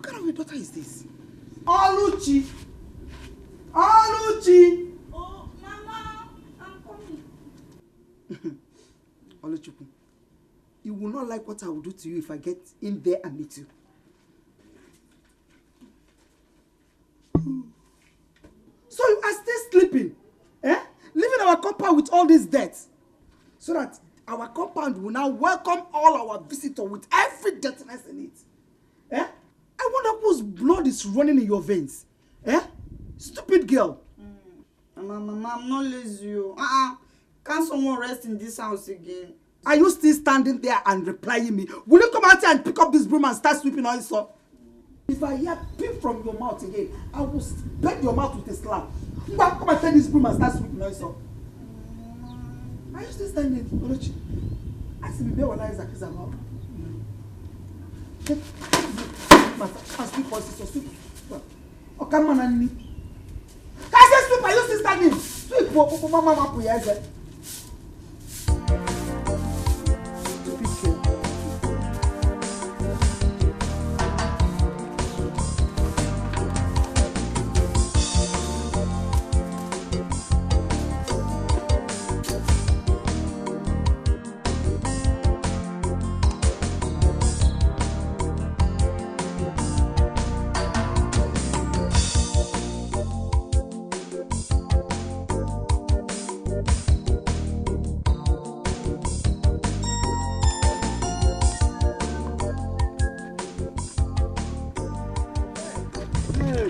kind of a daughter is this? Oluchi! Oluchi! Oh, Mama, I'm coming. Oluchukwu, you will not like what I will do to you if I get in there and meet you. So you are still sleeping? Eh? Living our compound with all these debts. So that our compound will now welcome all our visitors with every dirtiness in it. Eh? I wonder whose blood is running in your veins. Eh? Stupid girl. Mama, I'm not lazy. Can't someone rest in this house again? Are you still standing there and replying me? Will you come out here and pick up this broom and start sweeping also? If I hear peep from your mouth again, I will bend your mouth with a slap. Come and take this broom and start sweeping also. Are you still standing, Olochi? I see the one Isaac is about. Sweep or sweep. Oh, come on, Annie. Can I say sweep? Are you still standing? Sweep, Mama, Puya.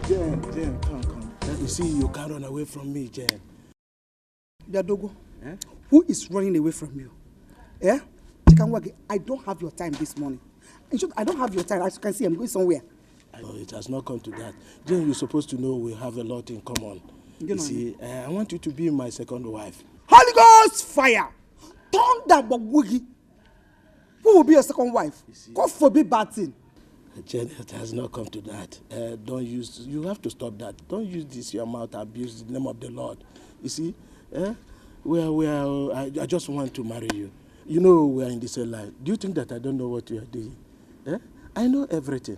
Jen, come. Let me see you can't run away from me, Jen. Yadogo, who is running away from you? Yeah? I don't have your time this morning. In short, I don't have your time. As you can see, I'm going somewhere. No, it has not come to that. Jen, you're supposed to know we have a lot in common. You see, I want you to be my second wife. Holy Ghost fire! Thunder Bogwigi! Who will be your second wife? God forbid bad thing. Jen, it has not come to that. You have to stop that. Don't use this your mouth, abuse the name of the Lord. You see, I just want to marry you. You know we are in this life. Do you think that I don't know what you are doing? I know everything.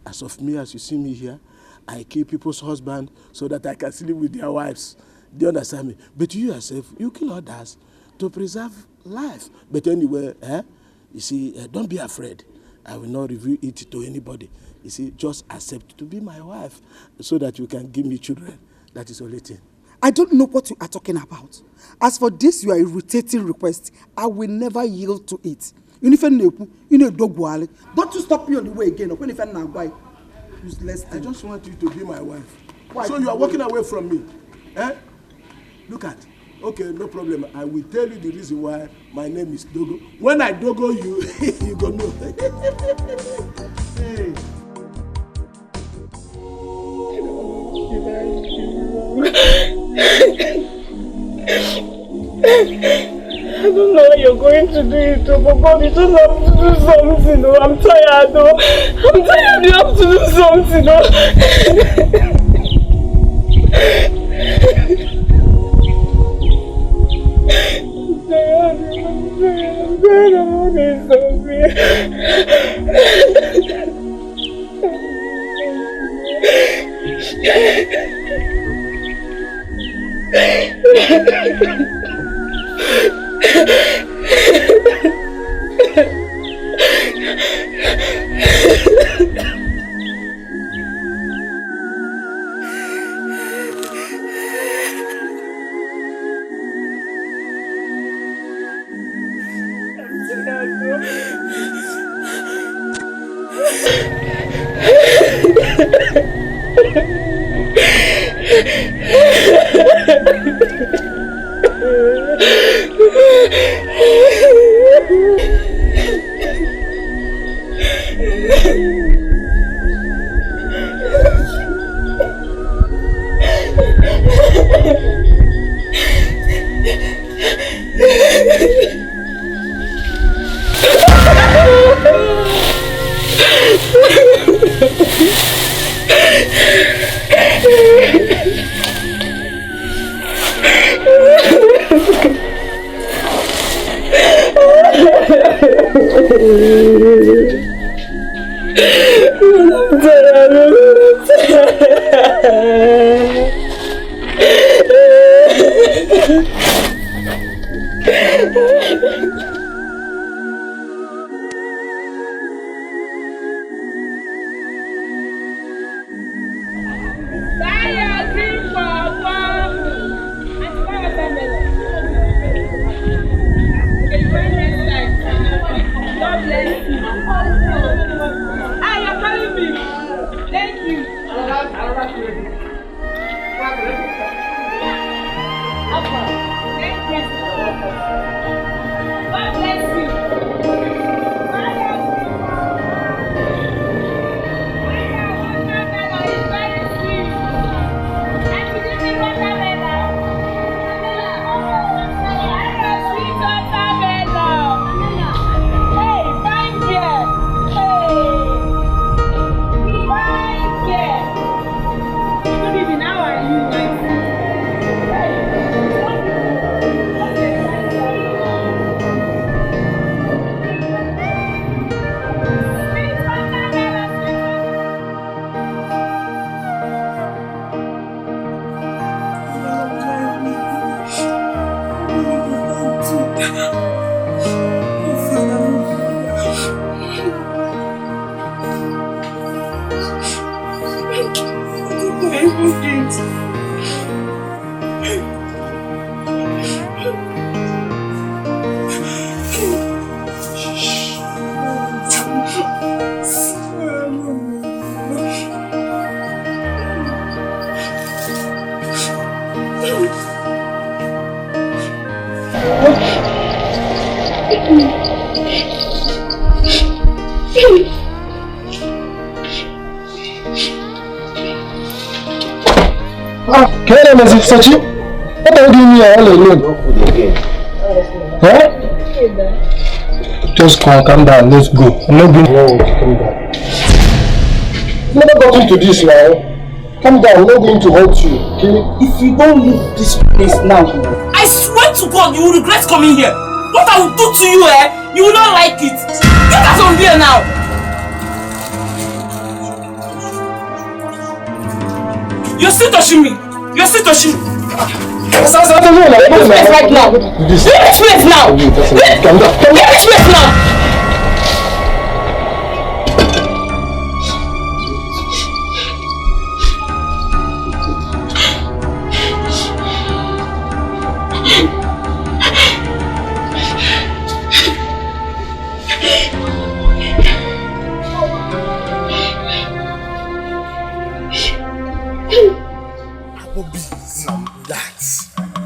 As of me, as you see me here, I kill people's husbands so that I can sleep with their wives. Do you understand me? But you yourself, you kill others to preserve life. But anyway, you see, don't be afraid. I will not reveal it to anybody. You see, just accept to be my wife so that you can give me children. That is the only thing. I don't know what you are talking about. As for this, your irritating request, I will never yield to it. Don't you stop me on the way again. Useless. I just want you to be my wife. Why? So you are walking away from me. Look at. Okay, no problem. I will tell you the reason why my name is Dogo. When I Dogo you, you go know. Hey. I don't know what you're going to do it, but God, you just have to do something. Oh, I'm tired. Oh, I'm tired. You have to do something. Oh. Sachi, what are you doing here all alone? Eh? Just calm down, let's go. I'm not going to calm down. I've never got into this now. Calm down, I'm not going to hurt you, okay? If you don't leave this place now, I swear to God, you will regret coming here. What I will do to you, you will not like it. Get out from here now. You're still touching me. You're still touching me. Leave this place right now. Leave this place now. Leave this place now.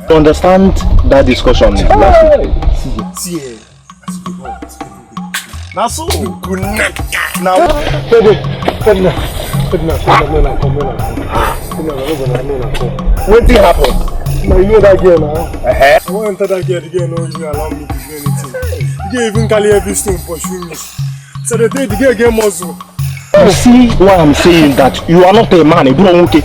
Understand that discussion last week. See, now so good now. What thing happened? Now you know that girl now. I want to enter that girl. The girl no even allow me to do anything. The girl even carry everything pursue me. So the day the girl get muscle. You see why I'm saying that you are not a man, you don't okay.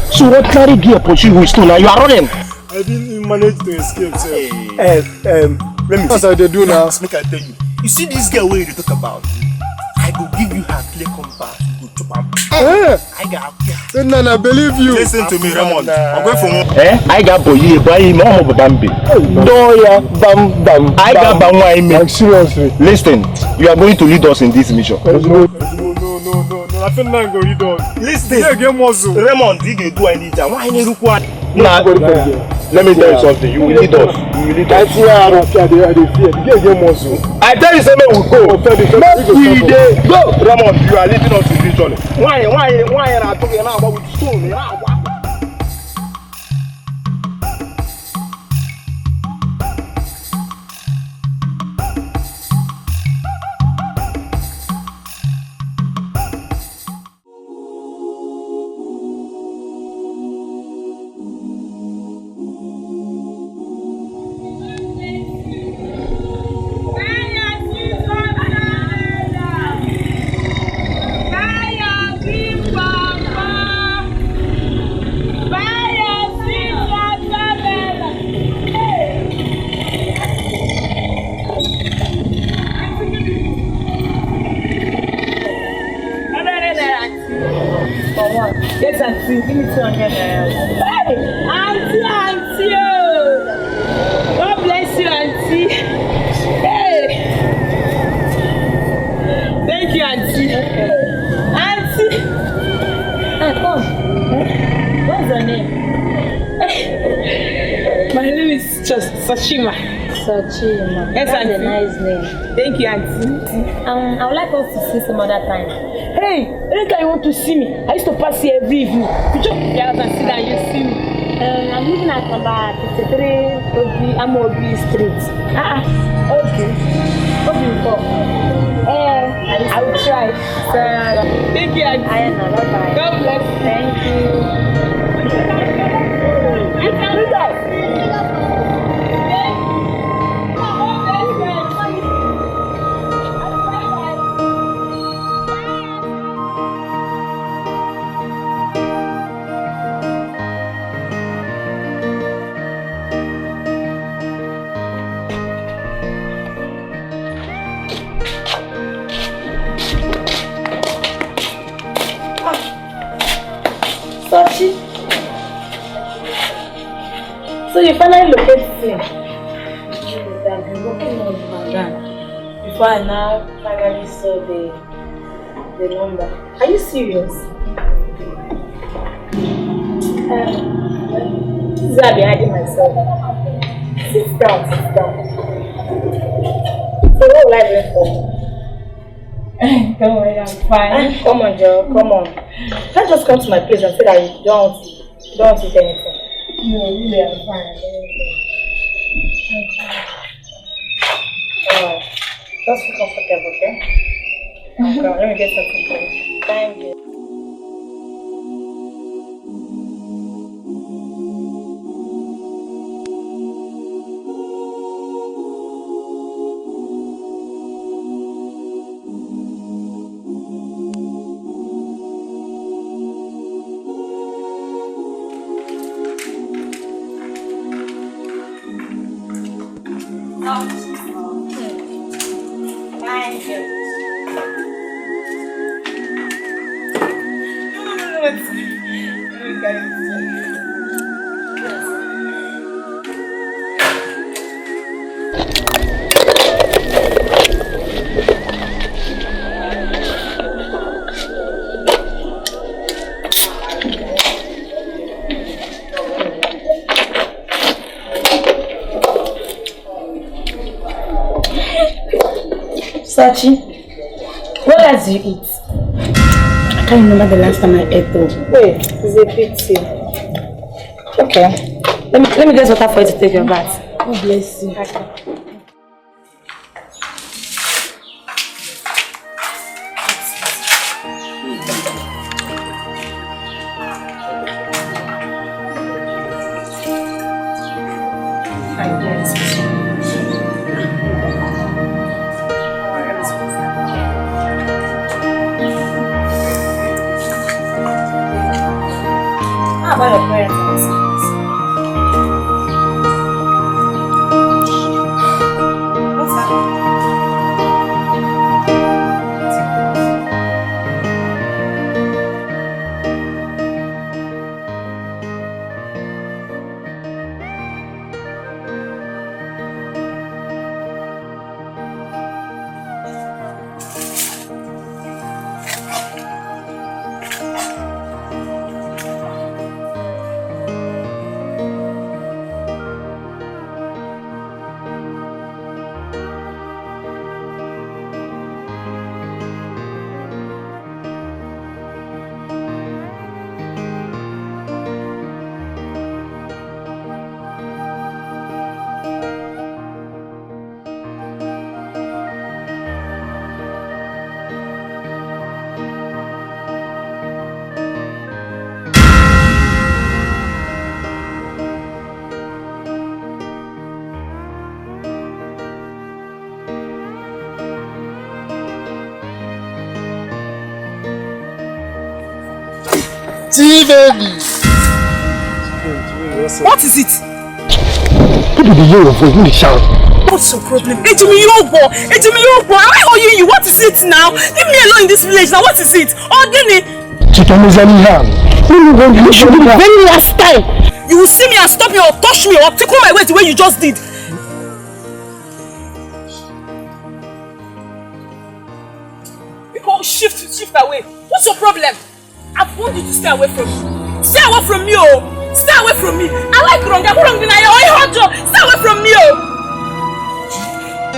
So what carry gear pursue you still now? You are running. I didn't manage to escape, sir. Let me see. What I do now? Make I tell you. You see this girl where you talk about? I go give you her clear compass. You go chop am. I got No, I believe you. Listen to me, Raymond. I got boy, mom of Bambi. Doya, bam. I got Bamwai. Seriously. Listen, you are going to lead us in this mission. No. I feel like go lead us. Listen. Raymond, you can do anything. Why you require? Let me tell you something. You will lead us. I tell you something, we'll go. Go. Ramon, you are leading us in this journey. Why are you talking now about with stone? what? Yes, auntie. Give me 200 naira. Hey! Auntie! God bless you, auntie. Hey! Thank you, auntie. Auntie! Hey, come. What's your name? My name is just Sashima. Sashima. Yes, That's auntie. a nice name. Thank you, auntie. I would like us to see some other time. Hey, anytime you want to see me, I used to pass here every evening. You just be out and sit down, you see me. I'm living at number 53 Amobi Street. Okay. Hope you come. I will try. Thank you, auntie. Bye-bye. God bless. Thank you. You can do that. So you finally located him. I've been working on Madam before I now finally saw the number. Are you serious? This is why I've been hiding myself. Sit down. So what will I bring for? Don't worry, I'm fine. Come on, Joe, come on. Can't just come to my place and say that you don't want to eat anything. No, really, I'm fine. Alright. Just be comfortable, okay? Come, let me get something for you. Thank you. Thank you. Sachi, what else do you eat? I can't remember the last time I ate though. Wait, it's a pity. Okay. Let me get water for you to take your bath. God bless you. Okay. How about your parents? What's that? Baby. What is it? People be hear your voice when they shout. What's your problem? Am I owing you? What is it now? Leave me alone in this village now. What is it? Oh, Dini. You should be the very last time. You will see me and stop me or touch me or tickle my waist the way you just did. People shift away. What's your problem? I've warned you to stay away from me. Stay away from me, oh. Stay away from me. I like Ronga. Who wrong did I? Stay away from me, oh.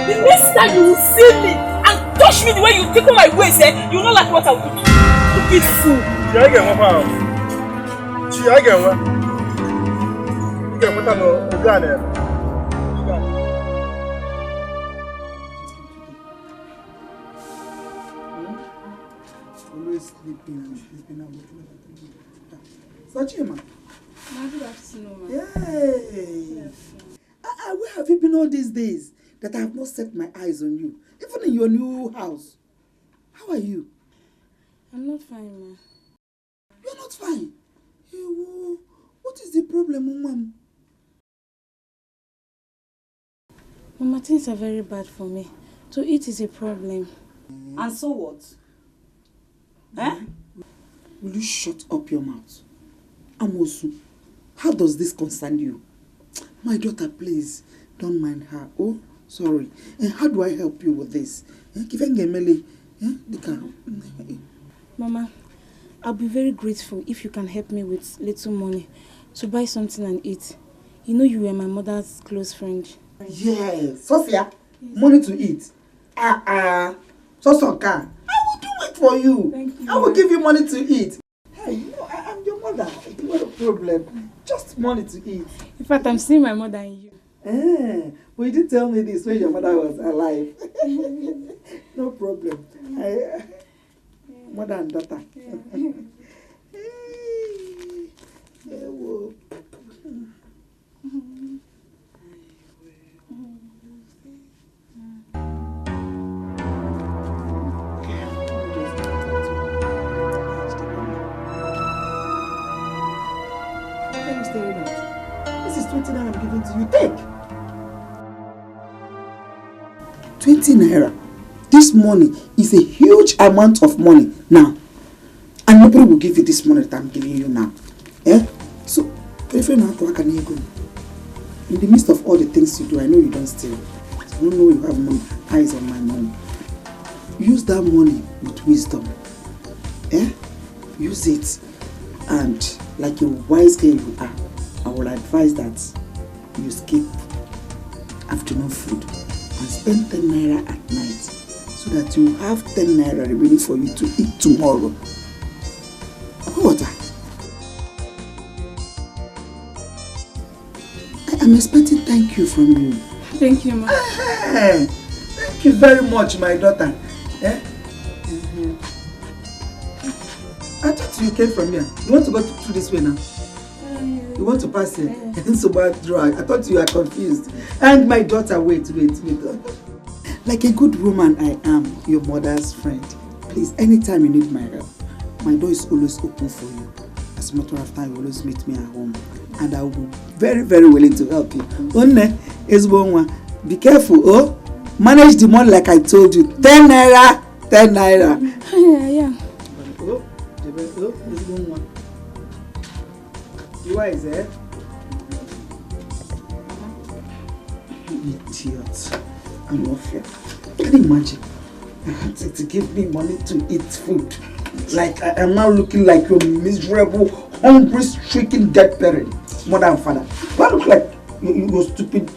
The next time you will see me and touch me the way you tickle my waist, you will not like what I will do. Stupid fool. I get one. Always sleeping. Sachima. Good afternoon, ma. Yay! Where have you been all these days that I have not set my eyes on you? Even in your new house. How are you? I'm not fine, ma. You're not fine? What is the problem, Mom? Mama, things are very bad for me. To eat is a problem. And so what? Eh? Will you shut up your mouth? Amosu, how does this concern you? My daughter, please, don't mind her. Oh, sorry. And how do I help you with this? Mama, I'll be very grateful if you can help me with little money to buy something and eat. You know you were my mother's close friend. Yes. Sophia, money to eat. Sosoka, I will do it for you. Thank you. I will give you money to eat. Hey, you know, I'm your mother. What a problem. Just money to eat. In fact, I'm seeing my mother in you. But you didn't tell me this when your mother was alive. No problem. Mother and daughter. This is 20 naira I'm giving to you. Take 20 naira. This money is a huge amount of money now, and nobody will give you this money that I'm giving you now. So in the midst of all the things you do, I know you don't steal. I don't know you have eyes on my money. Use that money with wisdom. Use it, and like a wise girl you are, I will advise that you skip afternoon food and spend 10 naira at night so that you have 10 naira remaining for you to eat tomorrow. Water. I am expecting thank you from you. Thank you, ma. Thank you very much, my daughter. I thought you came from here. You want to go through this way now? You want to pass it? So bad drag. I thought you were confused. And my daughter, wait. Like a good woman, I am your mother's friend. Please, anytime you need my help, my door is always open for you. As a matter of time, you always meet me at home. And I will be very, very willing to help you. Be careful, oh? Manage the money like I told you. 10 naira, 10 naira. Yeah. You are there? Idiot. I'm not fair. Can you imagine? I had to give me money to eat food. Like I am now looking like your miserable, hungry-stricken dead parent, mother and father. Do I look like your stupid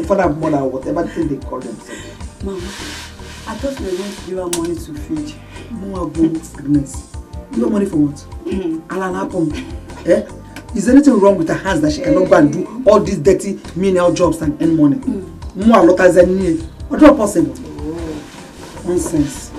father and mother or whatever thing they call themselves? Mama, I thought we were going to give her money to feed. More goodness. You want money for what? Is there anything wrong with her hands that she cannot go and do all these dirty menial jobs and earn money? More lot as any. What do possible? Nonsense.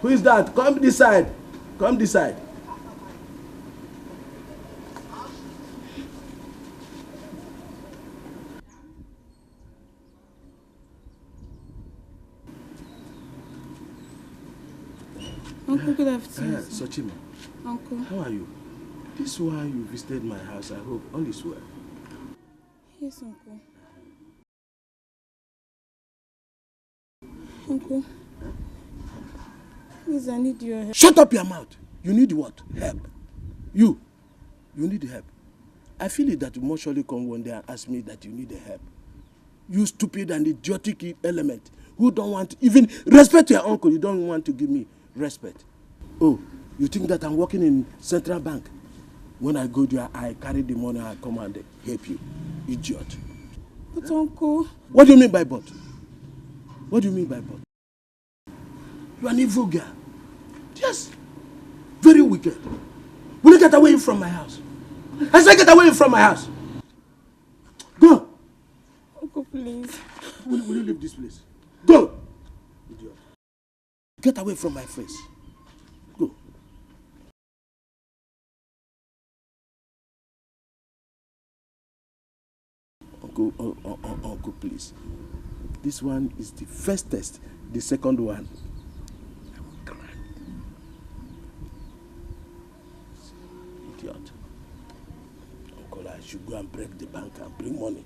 Who is that? Come this side. Come this side. Uncle, good afternoon. Sochima. Uncle. How are you? This is why you visited my house. I hope all is well. Yes, Uncle. Uncle. Please, I need your help. Shut up your mouth. You need what? Help. You need help. I feel it that you must surely come one day and ask me that you need help. You stupid and idiotic element who don't want to even respect your uncle. You don't want to give me respect. Oh, you think that I'm working in Central Bank? When I go there, I carry the money, I come and help you. Idiot. But Uncle... What do you mean by but? What do you mean by but? You are an evil girl. Yes. Very wicked. Will you get away from my house? I say get away from my house. Go. Uncle, please. Will you leave this place? Go. Idiot. Get away from my face. Go. Uncle, please. This one is the first test. The second one, I will cry. Idiot. Uncle, I should go and break the bank and bring money.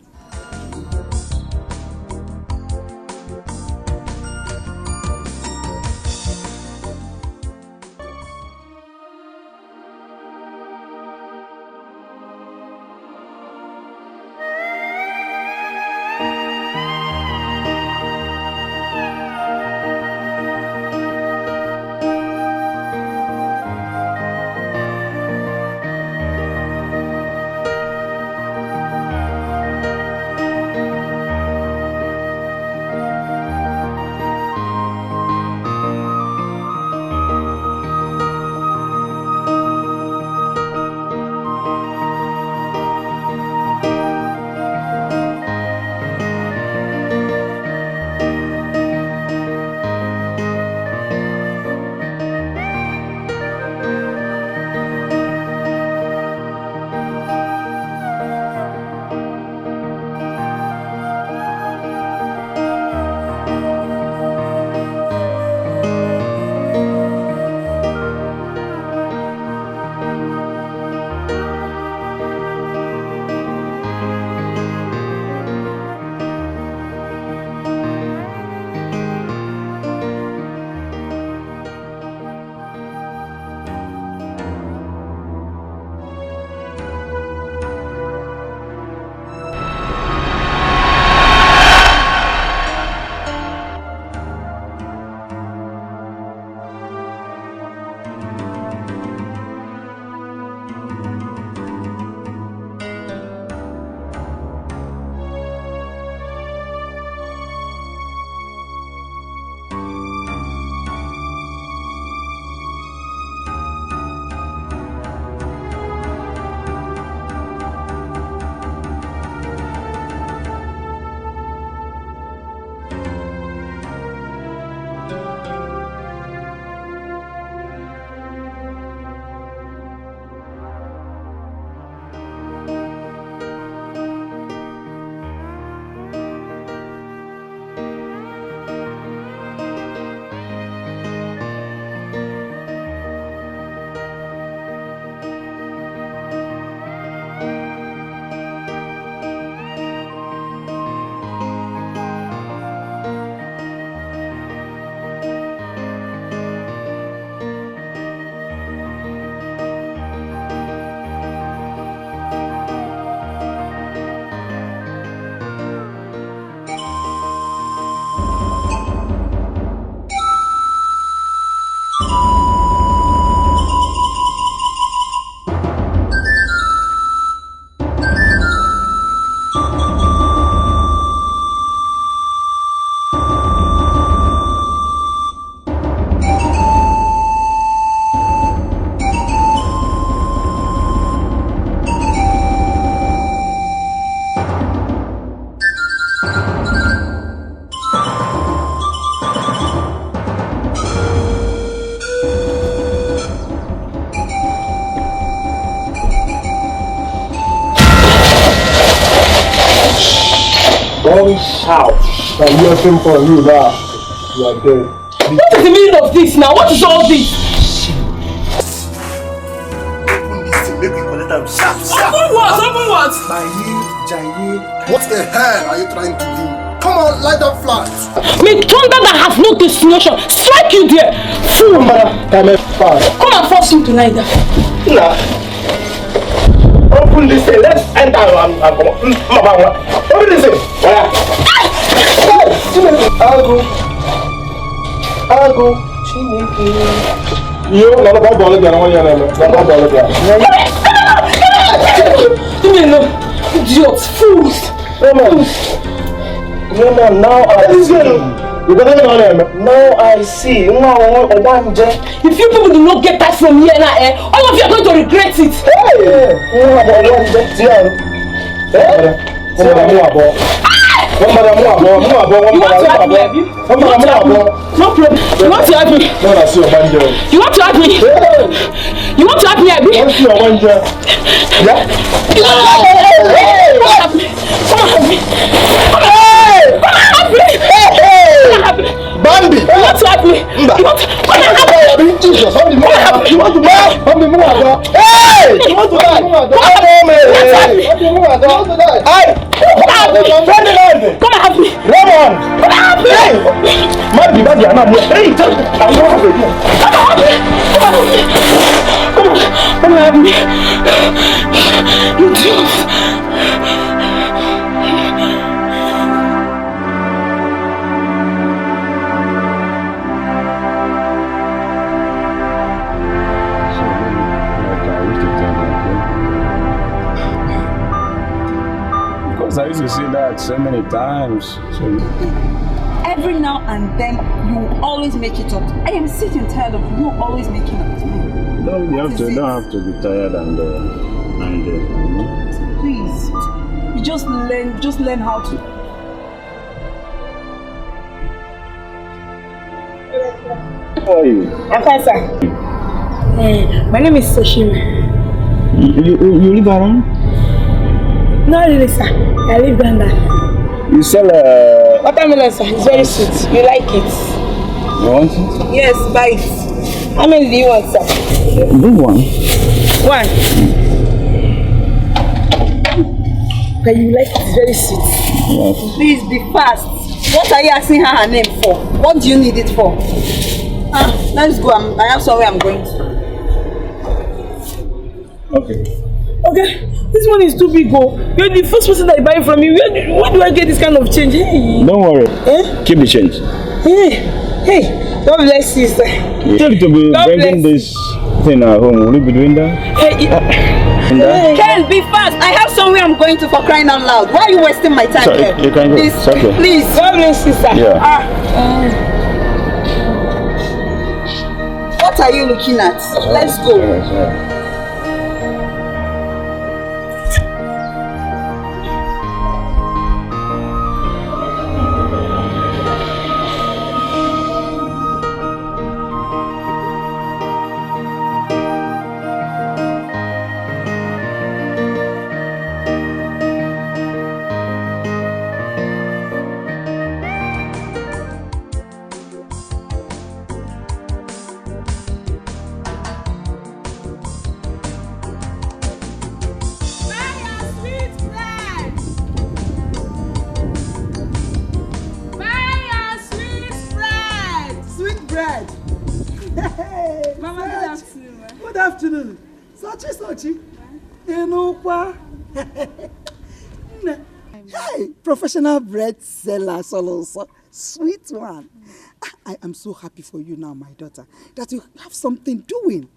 Don't shout. I'm looking for you now. You are dead. What is the meaning of this now? What is all this? Sharp, sharp. Open what? Open what? What the hell are you trying to do? Come on, light up flat. Me thunder that has no destination. Strike you there. Fool. Come and force him tonight. Nah. Open this thing. Let's enter. Open this thing. Ago. You know the ball again. Idiots, fools. Now I see. Now I see. If you people do not get that from here now, all of you are going to regret it. You want to help me? No problem. You want to help me? You want to help me? You want to help me, Abby? Bambi! You want to help me? You want to help me? Jesus, you want to die? Bambi, hey! You want to die? Come and help me! Ramon! Come and help me! Bambi, I'm not here. Hey, I'm not here. Come and help me! You do. I used to say that so many times. So every now and then, you always make it up. I am sick and tired of you always making up to me. don't have to be tired and please, you just learn how to. How are you? I'm fine, sir. My name is Soshima. You live around? No, really, sir. I live down there. You sell watermelon, sir. It's very sweet. You like it? You want it? Yes, buy it. How many do you want, sir? Big one. One. But you like it? It's very sweet. Yes. Please be fast. What are you asking her name for? What do you need it for? Let's go. I have somewhere I'm going to. Okay. Okay. This one is too big, oh. You're the first person that I buy from you. Where do I get this kind of change? Hey. Don't worry. Keep the change. Hey. God bless you, sir. Tell you to be bringing this thing at home. Will you be doing that? Ken, be fast. I have somewhere I'm going to, for crying out loud. Why are you wasting my time here? You can go. Please, okay. please. God bless you, sir. Yeah. What are you looking at? Let's go. Yeah. Hey, professional bread seller, also sweet one. I am so happy for you now, my daughter, that you have something doing.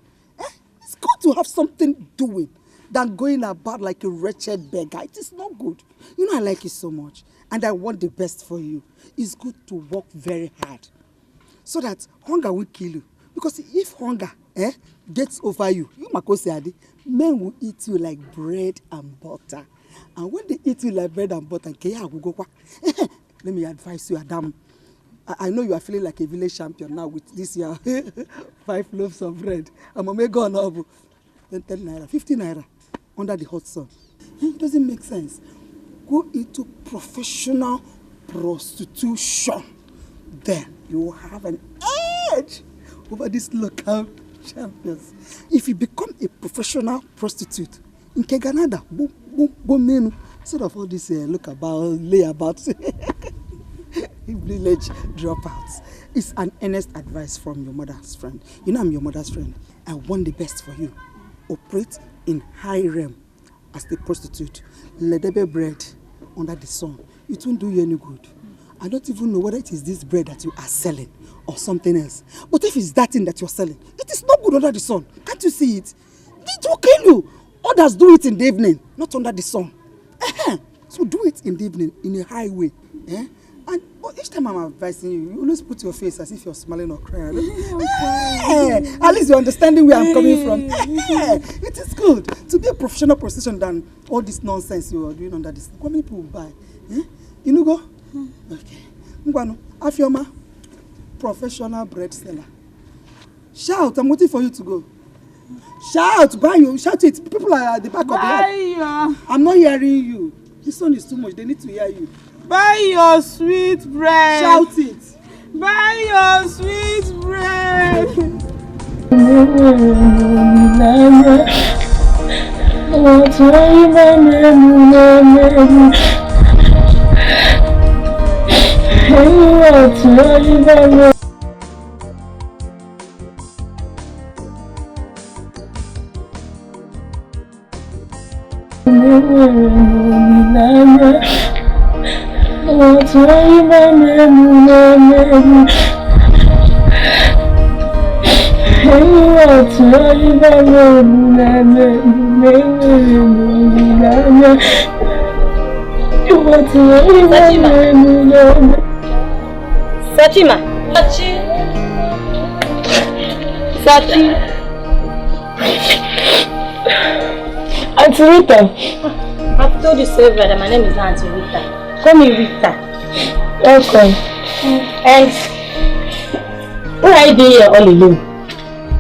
It's good to have something doing than going about like a wretched beggar. It is not good. You know I like you so much, and I want the best for you. It's good to work very hard so that hunger will kill you. Because if hunger gets over you, men will eat you like bread and butter. And when they eat you like bread and butter, let me advise you, Adam. I know you are feeling like a village champion now with this year 5 loaves of bread. I'm going to make on 10 naira, 50 naira under the hot sun. It doesn't make sense. Go into professional prostitution. Then you will have an edge over these local champions. If you become a professional prostitute, Nke Canada, boom, boom, boom, nenu. Instead of all this look about, lay about, village dropouts. It's an earnest advice from your mother's friend. You know I'm your mother's friend. I want the best for you. Operate in high realm as the prostitute. Ledebe bread under the sun. It won't do you any good. I don't even know whether it is this bread that you are selling or something else. But if it's that thing that you're selling, it is not good under the sun. Can't you see it? It will kill you. Others do it in the evening, not under the sun. So do it in the evening, in a high way. And each time I'm advising you, you always put your face as if you're smiling or crying. At least you're understanding where I'm coming from. It is good to be a professional prostitution than all this nonsense you are doing under this. How many people will buy? You know go? Okay. Ngwano, Afioma, professional bread seller. Shout, I'm waiting for you to go. Shout, buy you, shout it. People are at the back of the head. I'm not hearing you. This one is too much, they need to hear you. Buy your sweet bread. Shout it. Buy your sweet bread. Sachi. Auntie Rita. I've told you several that my name is not Auntie Rita. Call me Rita. Welcome. And where are you doing here all alone?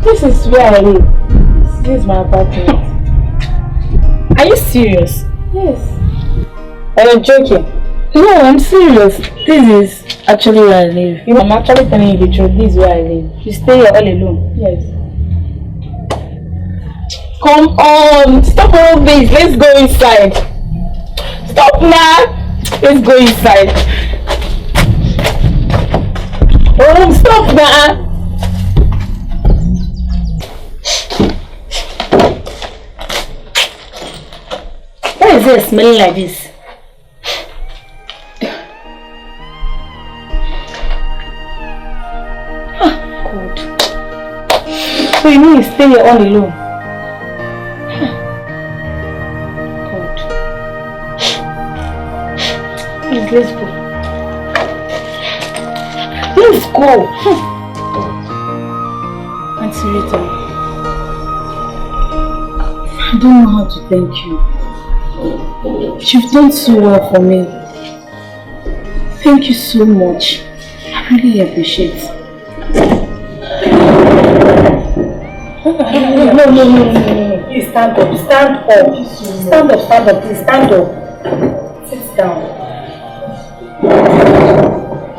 This is where I live. This is my apartment. Are you serious? Yes. Are you joking? No, I'm serious. This is actually where I live. You know, I'm actually telling you the truth. This is where I live. You stay here all alone? Yes. Come on, stop all this. Let's go inside. Stop now. Let's go inside. Oh, stop now. Why is it smelling like this? God. So you mean you stay here all alone? Please, let's go. Let's go. Auntie Rita, I don't know how to thank you. You've done so well for me. Thank you so much. I really appreciate it. No. Please stand up. Stand up. Stand up, please. Stand up. Sit down.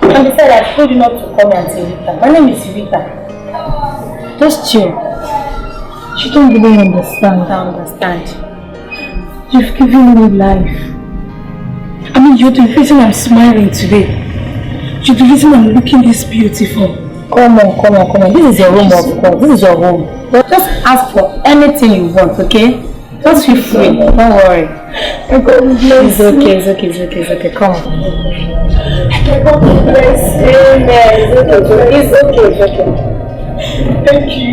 And besides, I told you not to call me Auntie Rita. My name is Rita. Just chill. You don't really understand. I understand. You've given me life. I mean, you're the reason I'm smiling today. You're the reason I'm looking this beautiful. Come on. This is your room, of course. This is your home. Just ask for anything you want, okay? Just feel free. Don't worry. It's okay. Come on. God bless you. It's okay. Thank you.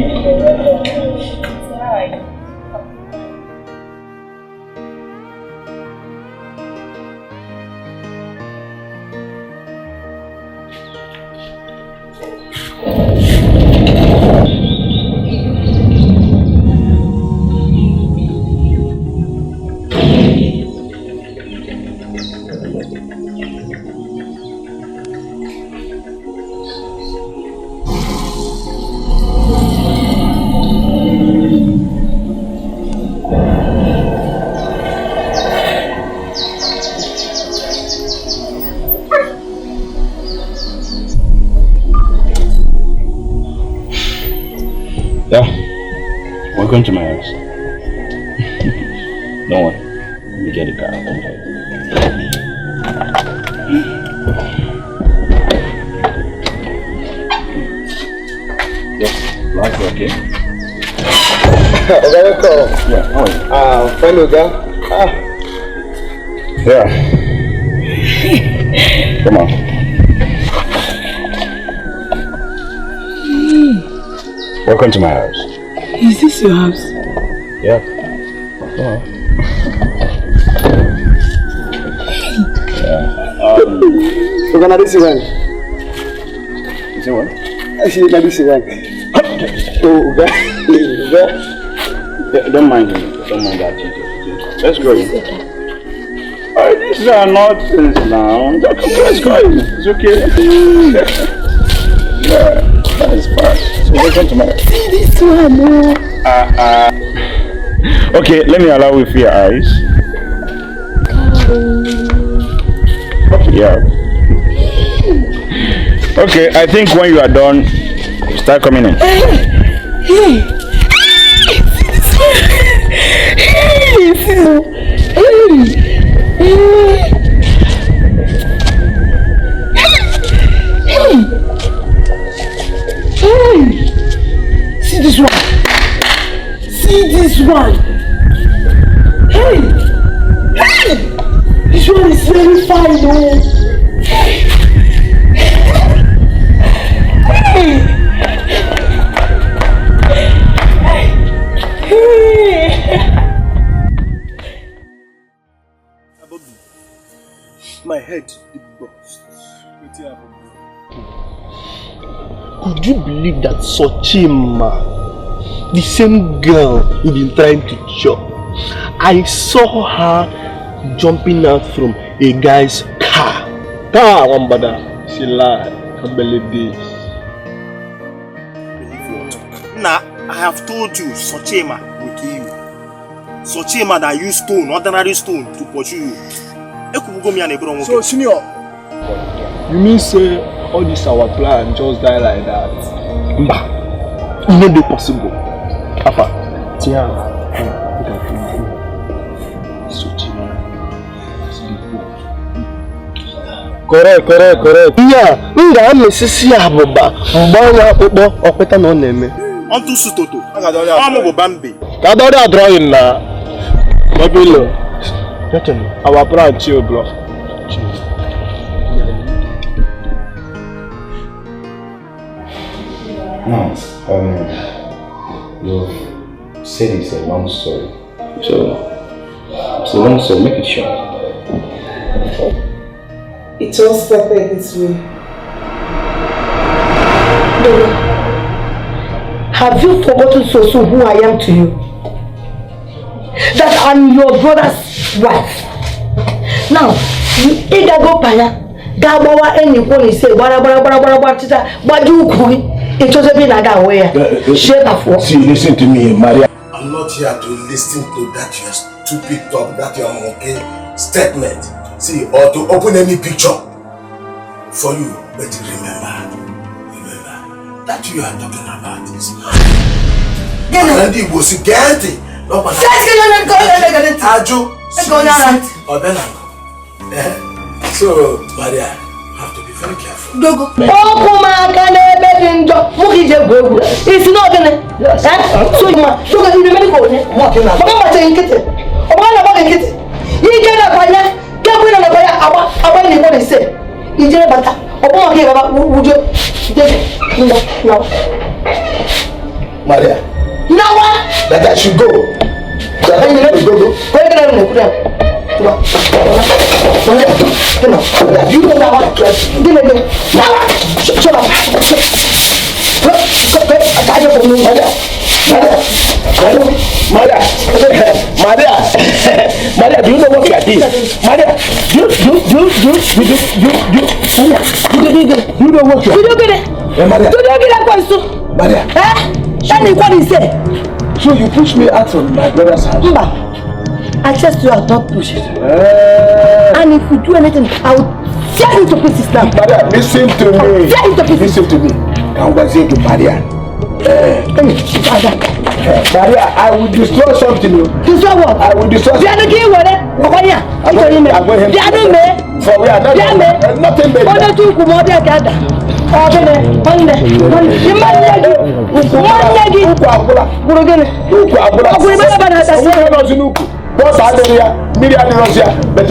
Yeah, welcome to my house. Don't worry. Let me get the car. Yes, life okay? Welcome. Yeah, how are you? Fellow guy. Yeah. Come on. Welcome to my house. Is this your house? Yeah. Come on. So can I this event? You say what? I see that this event. Oh, Don't mind him. Don't mind that. Let's go. These are not things now. Let's go. It's okay. Yeah, that is fast. So welcome to my house. See this one, Okay, let me allow you with your eyes. Yeah. Okay, I think when you are done, start coming in. See this one. See this one. Hey, this one is very fine, though. My head is burst. Could you believe that Sochima, the same girl you've been trying to chop, I saw her jumping out from a guy's car. She lied. I believe this. Believe what? Nah, I have told you, Sochima will kill you. Sochima that use stone, ordinary stone, to pursue you. So, senior, You mean say all this our plan just die like that? Mba, it no be possible. Papa, tiens, correct. Yeah, nga mesisi aboba, mbanya obo okweta no neme. Onto sutoto. Amu go bambe. Ka do that drawing na. Mobilo. Our plan chill, bro. No, you've said it's a long story. So, it's a long story, make it short. It all started this way. Dora, have you forgotten so who I am to you? That I'm your brother's wife. Now, you either go paya, gabawa anyone say, bara tita, badu kui. It was a bit like that way. See, listen to me, Maria. I'm not here to listen to that your stupid talk, that your monkey statement. See, or to open any picture for you. But remember that you are talking about this. And it was getting. So, Maria, you have to be very careful. It's not gonna. So you Maria, that I should go. You know that one. Shut up. Maria, do you know what you are doing? Maria, do you know what you are doing? Maria. So you push me out from my brother's house? I just you are not push it. And if you do anything, I will tear you to pieces now. Maria, listen to me. Tear you to pieces. Listen to me. Can we say to Maria? Maria, I will destroy something. Destroy what? I will destroy something. You are the king with it. For where? Nothing better. What do you come out there?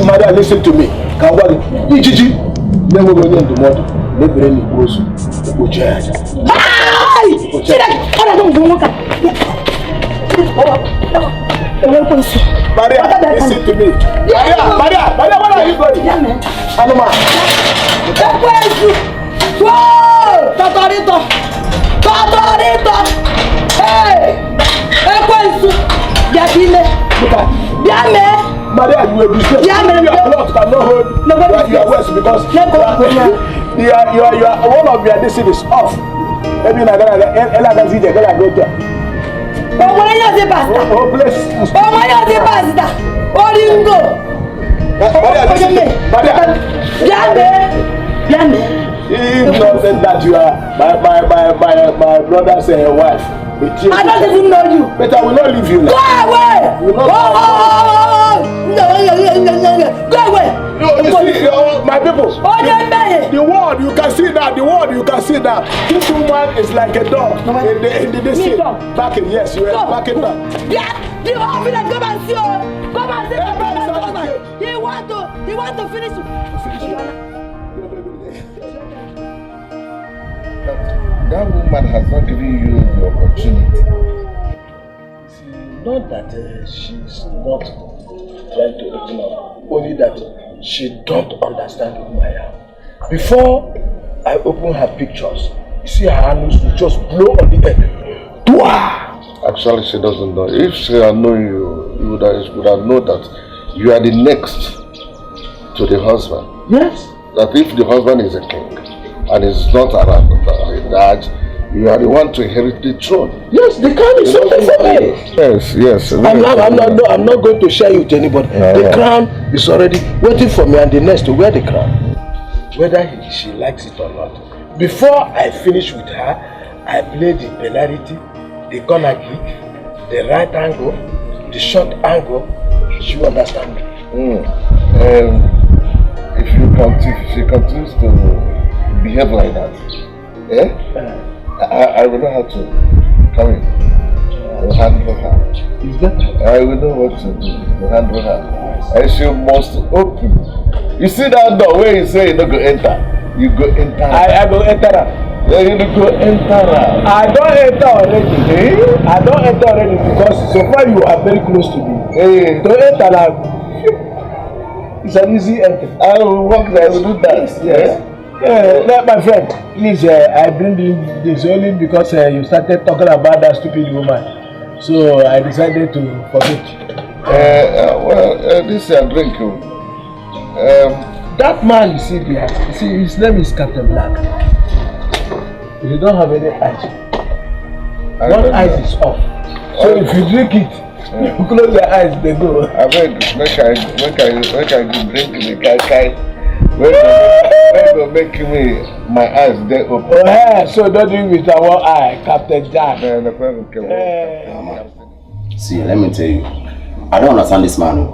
Maria, listen to me. Never going into water. Never any goes. Maria, listen to me. Maria, where are you going? Anuma. Whoa! Tatarito! Hey! Maria, you will be straight. Your plot cannot hold. You are worse because one of your decision is off. Maybe I go there. Oh, when you say pasta? Oh, bless. Oh, when you say pasta? Oh, you go. Maria, He knows that you are my brother's wife. I don't even know you. But I will not leave you now. Go away! Go away! You see, my people, the world you can see now, this woman is like a dog in the sea. Back in, yes, you are back in now. Yeah, you want me to come and see you. Come and see. He want to finish. That woman has not given you the opportunity. See, not that she's not trying to open up, only that she don't understand who I am. Before I open her pictures, you see her hands will just blow on the head. Actually, she doesn't know. If she had known you, you would have known that you are the next to the husband. Yes. That if the husband is a king and is not around that, you are the one to inherit the throne. Yes, the crown is something for me. Yes. I'm not going to share it with anybody. The crown is already waiting for me and the next to wear the crown. Whether she likes it or not. Before I finish with her, I play the penalty, the corner kick, the right angle, the short angle. You understand me? If she continues to behave like that, I will know how to come in to handle her. Is that? I will know what to do to handle her. And she must open. You see that door where you say you don't go enter, you go enter. I go enter her. Yeah, you don't go enter her. I don't enter already. I don't enter already because so far you are very close to me. To enter her, it's an easy entry. I will walk there, I will do that. Yes. My friend, please, I bring you this only because you started talking about that stupid woman. So I decided to forget. This is a drink. That man you see there, his name is Captain Black. You don't have any eyes. One eye is off. So if you drink it, you close your eyes, they go. I beg, make I drink the kai. When you make me my eyes they open. Oh yeah, so don't drink with our eye, Captain Jack. See, let me tell you, I don't understand this man.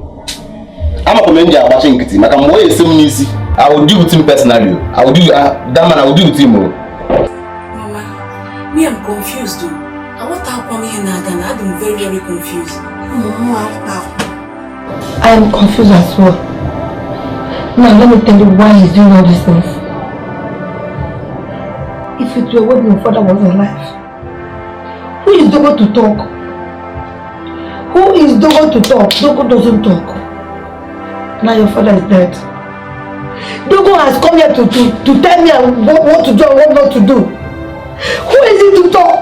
I'm a commander of Nkechi. I can wait some easy. I will deal with him personally. I will do that man. I will deal with him. Mama, me I'm confused though. I want to come here now and I'm very, very confused. I am confused as well. Now let me tell you why he's doing all these things. If it were when my father was alive, who is Dogo to talk? Who is Dogo to talk? Dogo doesn't talk. Now your father is dead. Dogo has come here to tell me what to do and what not to do. Who is he to talk?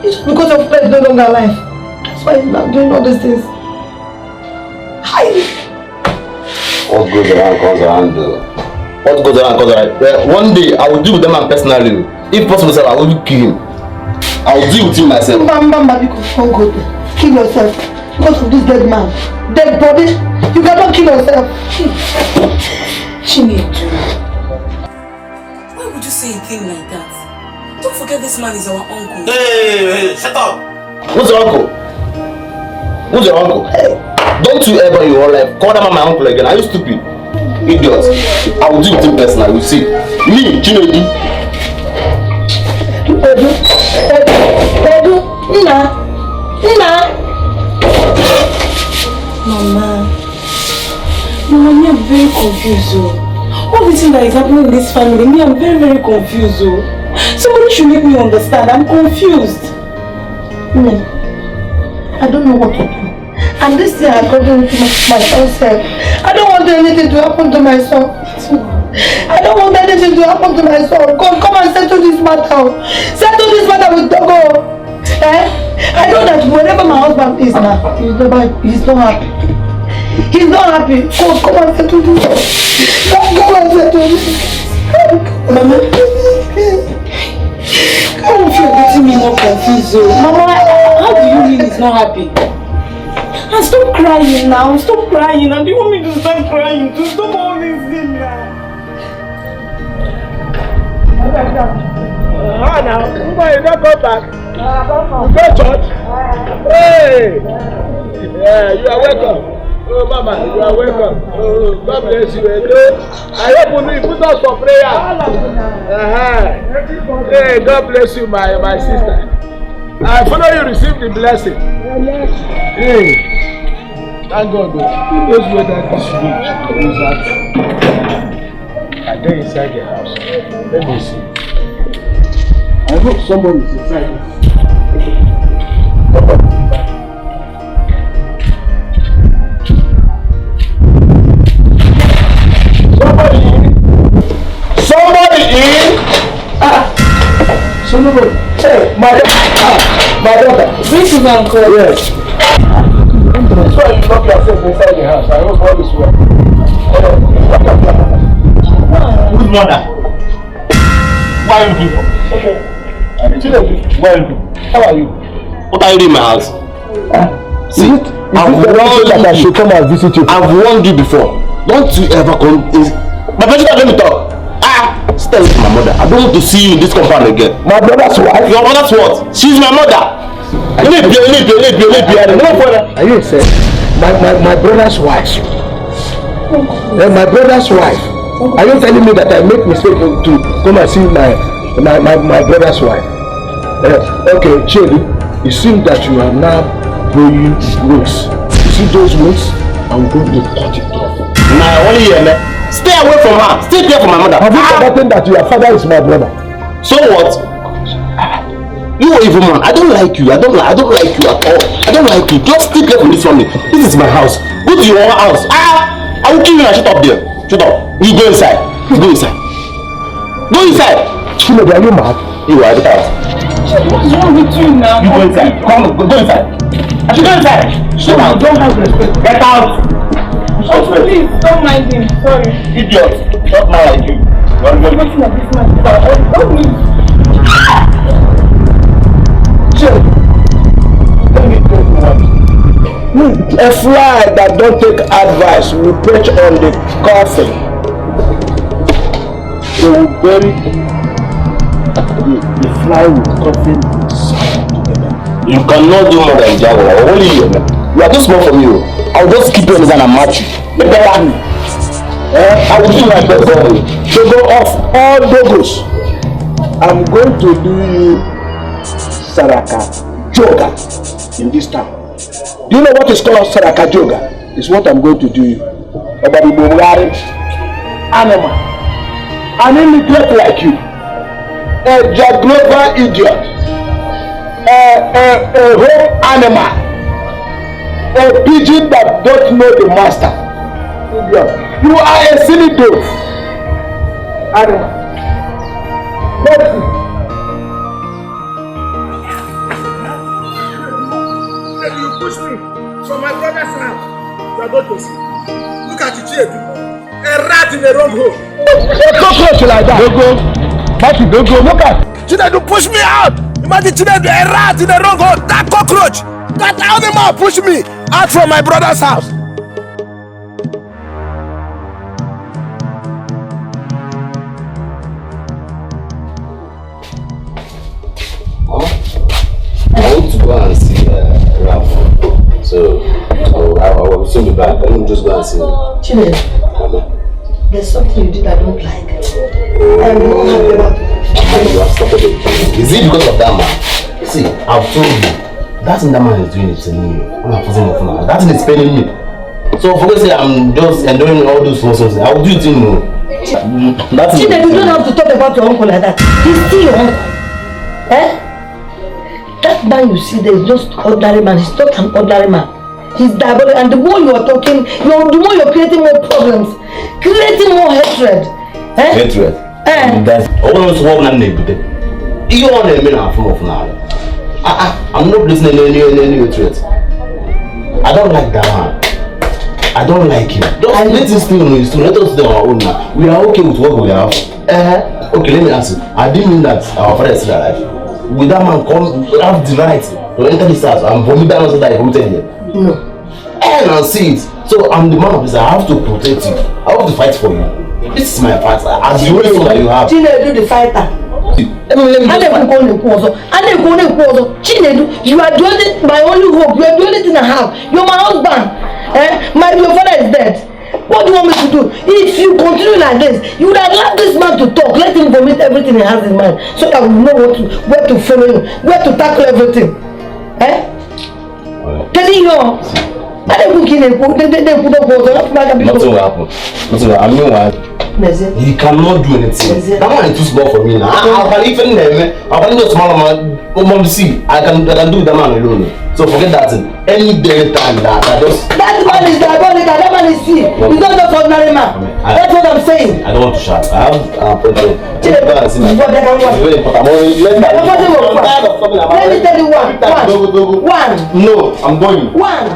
It's because your father is no longer alive. That's why he's not doing all these things. What goes around comes around. What goes around comes around. One day I will deal with them man personally. If possible, sir, I will kill him. I will deal with him myself. Mama, you can't go there. Kill yourself because of this dead man. Dead body. You cannot kill yourself. Chinedu. Why would you say a thing like that? Don't forget this man is our uncle. Hey, shut up! Who's your uncle? Who's your uncle? Hey, don't you ever in your life call that man my uncle again. Are you stupid? Idiot. I will deal with him personally. You see. Me, Chinedu. Edu, Nna. Mama, me, I'm very confused. All the things that is happening in this family, me, I'm very, very confused. Somebody should make me understand. I'm confused. I don't know what to do. And this thing I got to my own self. I don't want anything to happen to my son. I don't want anything to happen to my son. Come and settle this matter. Settle this matter with Togo. I know that wherever my husband is now, he's not happy. He's not happy. Come and settle this. Come and settle this. Mama, how if you're getting me more confused? Mama, how do you mean he's not happy? And stop crying now. Stop crying. And do you want me to start crying? To stop all this thing now. Now, you don't go back. You go church. Hey! Yeah, you are welcome. Oh, Mama, you are welcome. Oh, God bless you. I hope you put us for prayer. Hey, God bless you, my sister. I follow you receive the blessing. Hey. Thank God, who knows where that is at? I go inside the house. Let me see. I hope someone is inside. Somebody in? Somebody. Hey, my daughter. This is Uncle. Yes. That's why you lock yourself inside the house. I hope all is well. Who's mother? Why are you looking for? Okay. Where are you? How are you? What are you doing in my house? See, I've warned you. I should come and visit you. I've warned you before. Don't you ever come in. My brother, let me talk. Stay with my mother. I don't want to see you in this compound again. My brother's wife? Your mother's what? She's my mother. Are you saying my brother's wife? My brother's wife. Are you telling me that I make mistake to come and see my brother's wife? Okay, Chidi, it seems that you are now growing wings. You see those wings? I'm going to cut it off. Nah, only here, man. Stay away from her. Stay there from my mother. Have you forgotten that your father is my brother? So what? You are evil man. I don't like you. I don't like you at all. I don't like you. Just stay there from this family. This is my house. Go to your own house. I will kill you and shut up there. Shut up. You go inside. Go inside. Go inside. Chinedu, are you mad? You are the house. What's wrong with you now? You go inside. Come on, go inside. I should go inside. Shut up. Don't have respect. Get out. Oh, please, don't mind him. Sorry. Idiot. Not man like you. Don't move. Let me tell you one. A fly that don't take advice will perch on the coffin. They will bury the fly with coffin inside together. You cannot do more than Jaguar. Only you, man. You are too small for me. I'll just keep you on the gun and match you. You better me. I will do my best for you. To go off all dogos, I'm going to do you Saraka Joga in this town. Do you know what is called Saraka Joga? It's what I'm going to do you. About the Bulgarian animal, an immigrant like you, a Jaglova idiot, a home animal, a pigeon that don't know the master. Idiot. You are a silly dove. Animal. You push me from my brother's house. You are going to see. Look at you, a rat in a wrong hole. A cockroach like that. Don't go. Look at Chinedu, push me out. Imagine Chinedu, a rat in a wrong hole. That cockroach, that animal pushed me out from my brother's house. I want to go and see Chile, there's something you did I don't like. I'm not happy about it. You have stopped it. Is it because of that man? See, I've told you, that thing that man is doing is telling me. I'm not forcing my phone. That thing is paining me. So for say I'm just enjoying all those nonsense, I will do it in no. Chile, you don't have to talk about your uncle like that. He's still your uncle. Eh? That man you see there is just ordinary man. He's not an ordinary man. He's diabolical, and the more you are talking, the more you're creating more problems, creating more hatred. Eh? Hatred? That's almost what I'm doing. You want to mean I'm now. I'm not listening to any hatred. I don't like that man. I don't like him. Just let us stay on his too. Let us stay on our own now. We are okay with what we have. Okay, let me ask you. I didn't mean that our father is still alive. Will that man come have the right to enter this house and vomit that man that I vomited here? No. And see it. So I'm the man of this. I have to protect you. I have to fight for you. This is my fight. As the only that you have. Chinedu the fighter. Chinedu, you are the only, my only hope. You are the only thing I have. You're my husband. Your father is dead. What do you want me to do? If you continue like this, you would have allowed this man to talk. Let him vomit everything he has in mind, so that we know where to follow him, where to tackle everything. Telling you, nothing will happen. I mean what? He cannot do anything. That man is too small for me now. I can even name. I can just small man. See, I can do that man alone. So forget that thing. Any day, time that I just. That man is diabolical. That man is sick. He's not just ordinary man. That's what I'm saying. I don't want to shout. I have a problem. Let me tell you one. No, I'm going. One.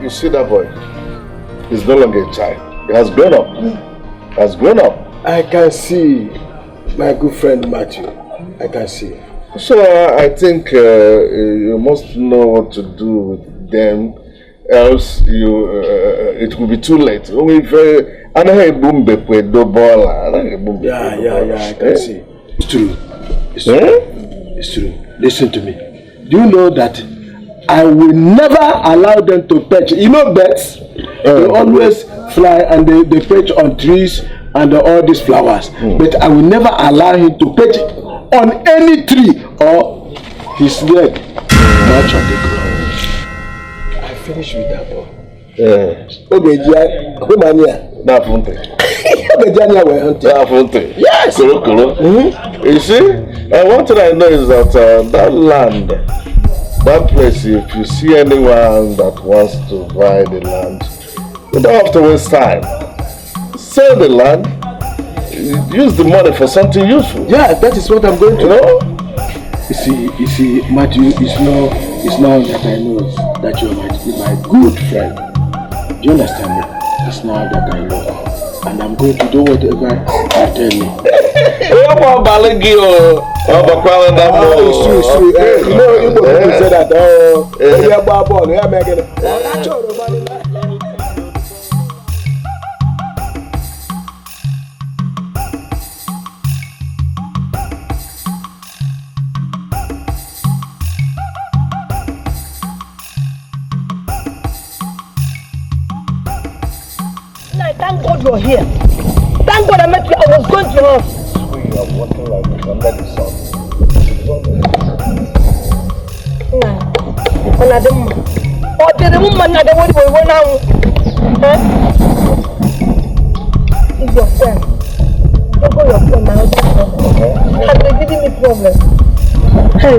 You see that boy? He's no longer a child. He has grown up. Has grown up. I can see my good friend Matthew. I can see. So I think you must know what to do with them, else it will be too late. Yeah, I can see. It's true. It's true. It's true. Listen to me. Do you know that I will never allow them to perch? You know birds? They always fly and they perch on trees and all these flowers. But I will never allow him to perch on any tree or his leg much on the ground. I finished with that boy. Yes. You see, one thing I know is that that land, that place, if you see anyone that wants to buy the land, you don't have to waste time. Sell the land, use the money for something useful. Yeah, that is what I'm going to do. You see, Matthew, it's now that I know that you're my good friend. Do you understand me? It's now that I know. And I'm going to do whatever you tell me. It's true. You know, people say that, Thank God you're here. Thank God I met you. I was going to house. You are walking like this under the sun. It's your friend. Don't go your friend, my husband. And they're giving me problems. Hey.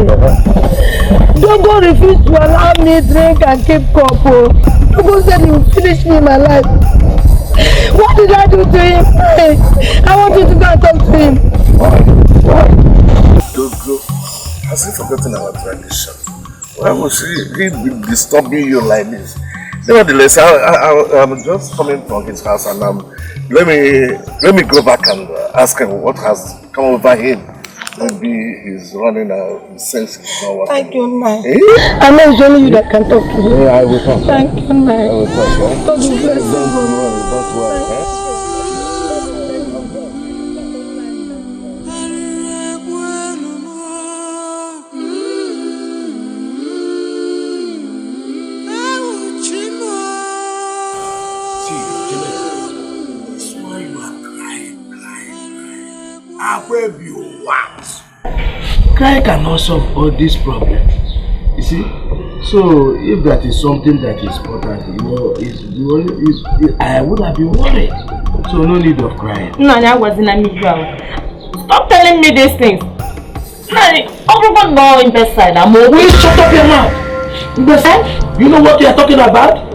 Don't go refuse to allow me drink and keep cup. Don't go say you finish me in my life. What did I do to him? Hey, I want you to go and talk to him. Why? Dogo, has he forgotten our tradition? Why was he be disturbing you like this? Nevertheless, I'm just coming from his house and let me go back and ask him what has come over him. Maybe he's running out, his sense is not working. Thank you, man. I know it's only you that can talk to him. Yeah, I will talk. Thank you, man. I will talk. God bless you. Don't worry. wave you want. Cry cannot solve all these problems. You see? So if that is something that is important, I would have been worried. So no need of crying. No, I wasn't a miserable. Stop telling me these things. Everyone go in bed side. I'm always shut up your mouth. You know what you are talking about?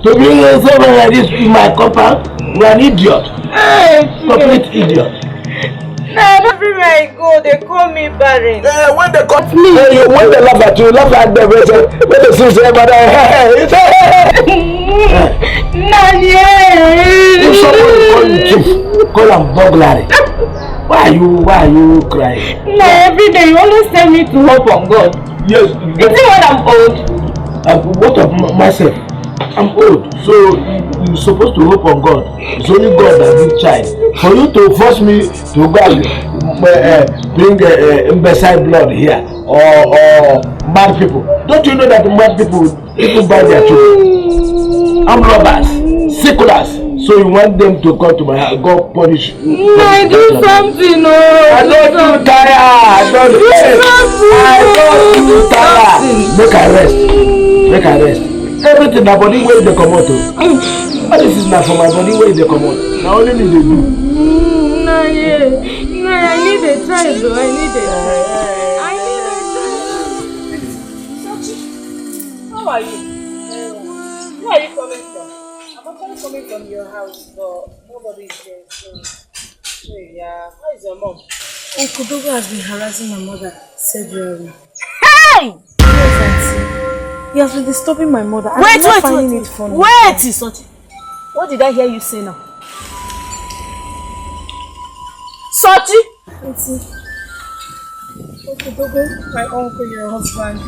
To bring someone like this in my compound, you are an idiot. Complete idiot. Everywhere I go, they call me barren. When they cut me, when they laugh at you, laugh at them. When they see somebody, if somebody call you thief, call them burglary. Why are you crying? No, every day you always tell me to hope on God. Yes. You think when I'm old? What of myself? I'm old, so you're supposed to hope on God. It's only God that gives child. For you to force me to go and bring imbecile blood here or mad people. Don't you know that mad people buy their children? I'm robbers, seculars. So you want them to come to my house, go punish? No, I do something. No, I don't do tired. I don't do tired. Make I rest. Everything na body wey dey comot o. All this is na for my body wey dey comot. Na only me dey do. No, I need a child though. I need a child. How are you? Where are you coming from? I'm actually coming from your house, but nobody is there. So yeah. How is your mom? Uncle Dogo has been harassing my mother severally. Hey! Yes, Auntie. He has been disturbing my mother. Wait, it funny. Wait, Sochi. What did I hear you say now? Sochi? Auntie. Uncle Dogo, my uncle, your husband.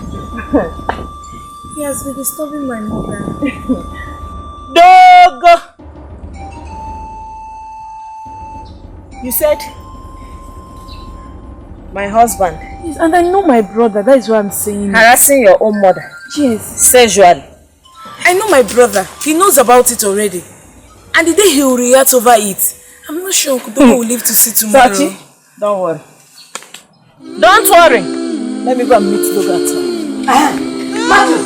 He has been disturbing my mother. Dogo! You said? My husband? Yes, and I know my brother, that is why I'm saying harassing your own mother? Yes. Sexually? I know my brother. He knows about it already. And the day he will react over it, I'm not sure Uncle Dogo will live to see tomorrow. Sachi, don't worry. Don't worry. Let me go and meet Dogo at home. Matthew!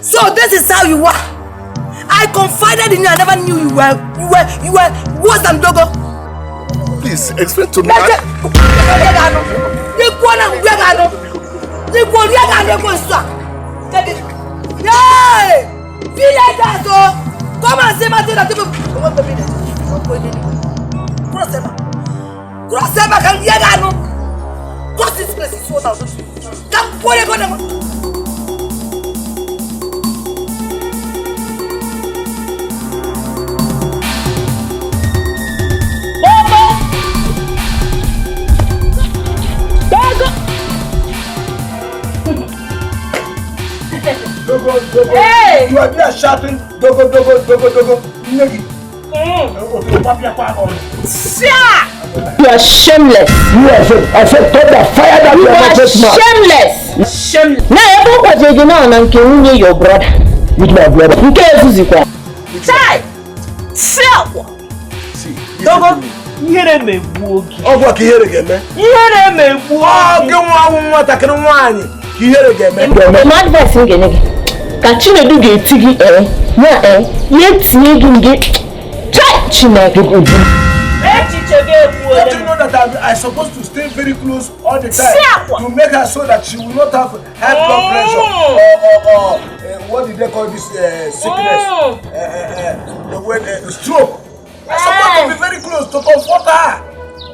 So this is how you are. I confided in you. I never knew you were worse than Dogo. Please explain to me. Come and say my thing that people want to be there. Cross them back and Yagano. Cross this place is what I'll do. That's what you're gonna. Dogo. Hey! You are there shouting Dogo. Negi. You are shameless. I said, God, fire that you are shameless. Now, everyone was now and Nkechi your brother. With my brother. Nkechi. Chai! See, Dogo. Ihere megbuogi. Ogwa ki here geme. Ihere megbuogi. Oge nwa takiri nwanyi. Ki here geme. My advice ngene. Ka Chinedu ga-etigi ye tinye gị nge. Chai Chineke go do. Don't you know that I'm supposed to stay very close all the time to make her so that she will not have high blood pressure or what did they call this sickness? Stroke. I'm supposed to be very close to comfort her.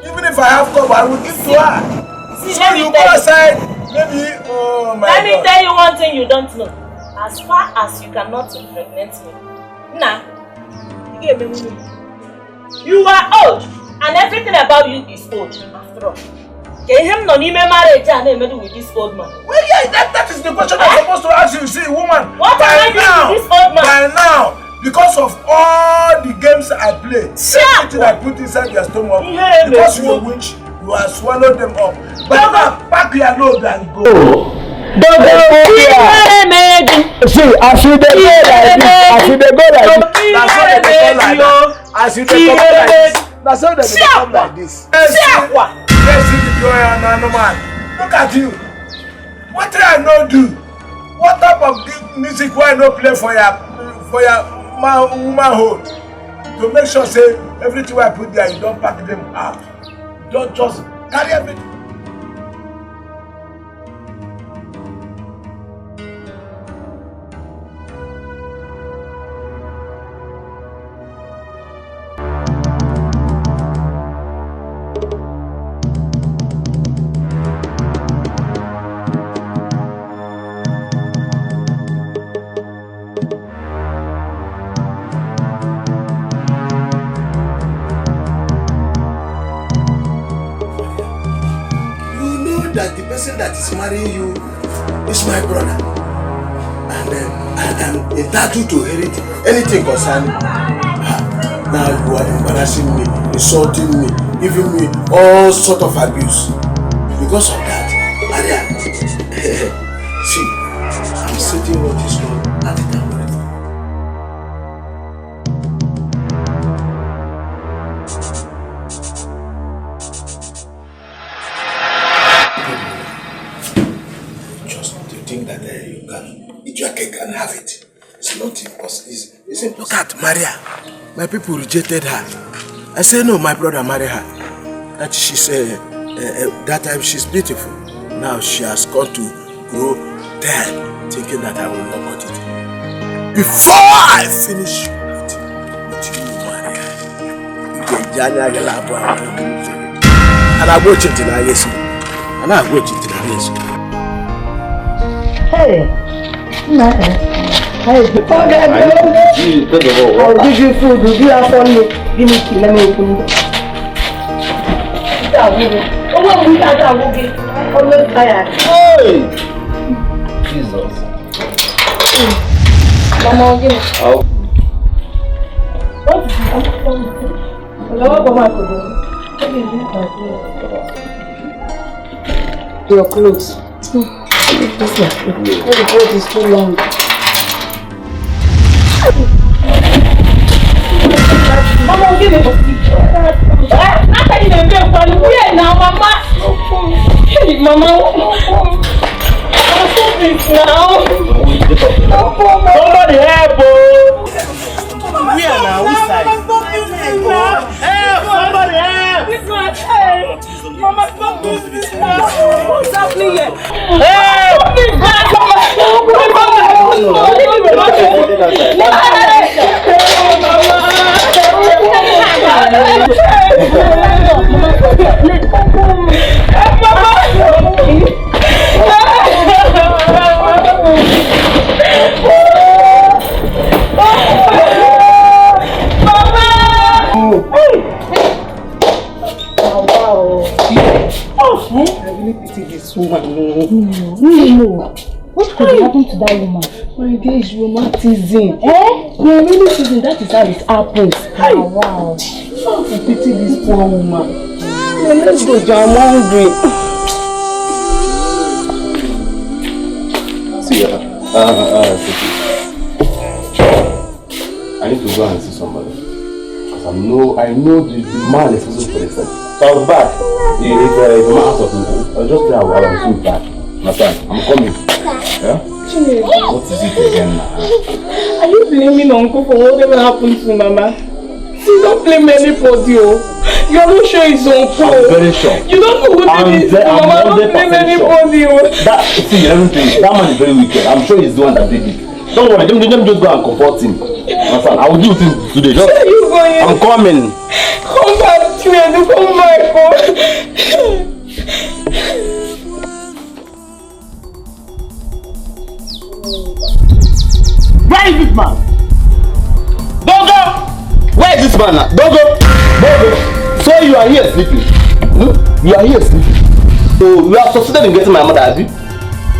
Even if I have cover, I will give to her. So you go aside, maybe, oh my God. Let me tell you one thing you don't know. As far as you cannot impregnate me, you are old, and everything about you is old. After all, can him not even marriage and then with this old man? Well, yeah, that is the question I'm supposed to ask you. See, woman, what am I doing with this old man? By now, because of all the games I play, everything I put inside your stomach, because you're a witch, You have swallowed them up. But now, pack your load and go. See, as you dey go like this, as you dey go like this. That's how they become like that. As you dey come like this. That's how they become like this. Let's see the joy and animal. Look at you. What did I not do? What type of music will I not play for your womanhood? To make sure say everything I put there, you don't pack them out. Don't just carry everything. That is marrying you is my brother, and I am entitled to inherit anything concerning her. Now you are embarrassing me, insulting me, giving me all sort of abuse. Because of that, Maria, see, I'm setting what is called attitude. Can have it. It's not impossible. It's impossible. Look at Maria. My people rejected her. I said no, my brother married her. And she said that time she's beautiful. Now she has gone to grow tired, thinking that I will not got it. Before I finish with you, Maria, and I watch it in our yes. And I watch it in our yes. Hey. I'll give you food. Do you have one? Give me key. Let me open it. I'm almost tired. Hey! Jesus. Mama, give me. What? Your clothes. This one. The boat is too long. Mama, give me a picture. After you make a fun, where now, Mama? Hey, Mama. Stop it now. Somebody help! Where now? Which side? Help! Somebody help! This one, hey! Mama, stop this one! What's happening here? Help! I really pity this woman. No. What could happen to that woman? My dear, is romanticism. We are really seeing that is how it happens. Oh, wow. I pity this poor woman. Let's go, I'm hungry. See, I need to go and see somebody. Because I know the man is looking for this. So I was back. It's a matter of me. I'll just play a while and soon back. Understand? I'm coming. Yeah? What is it again now? Are you blaming Uncle for whatever happened to Mama? See, don't blame anybody. You're not sure it's Uncle. I'm very sure. You don't know what it is. Mama, don't blame anybody. See, everything. That man is very wicked. I'm sure he's the one that did it. Don't worry, let me just go and comfort him. Understand? I will do things today. Just, where are you going? I'm coming. Come back, Chwedu. Come back. Where is this man? Dogo! Where is this man now? Dogo! So you are here sleeping? You are here sleeping. So you have succeeded in getting my mother, have you?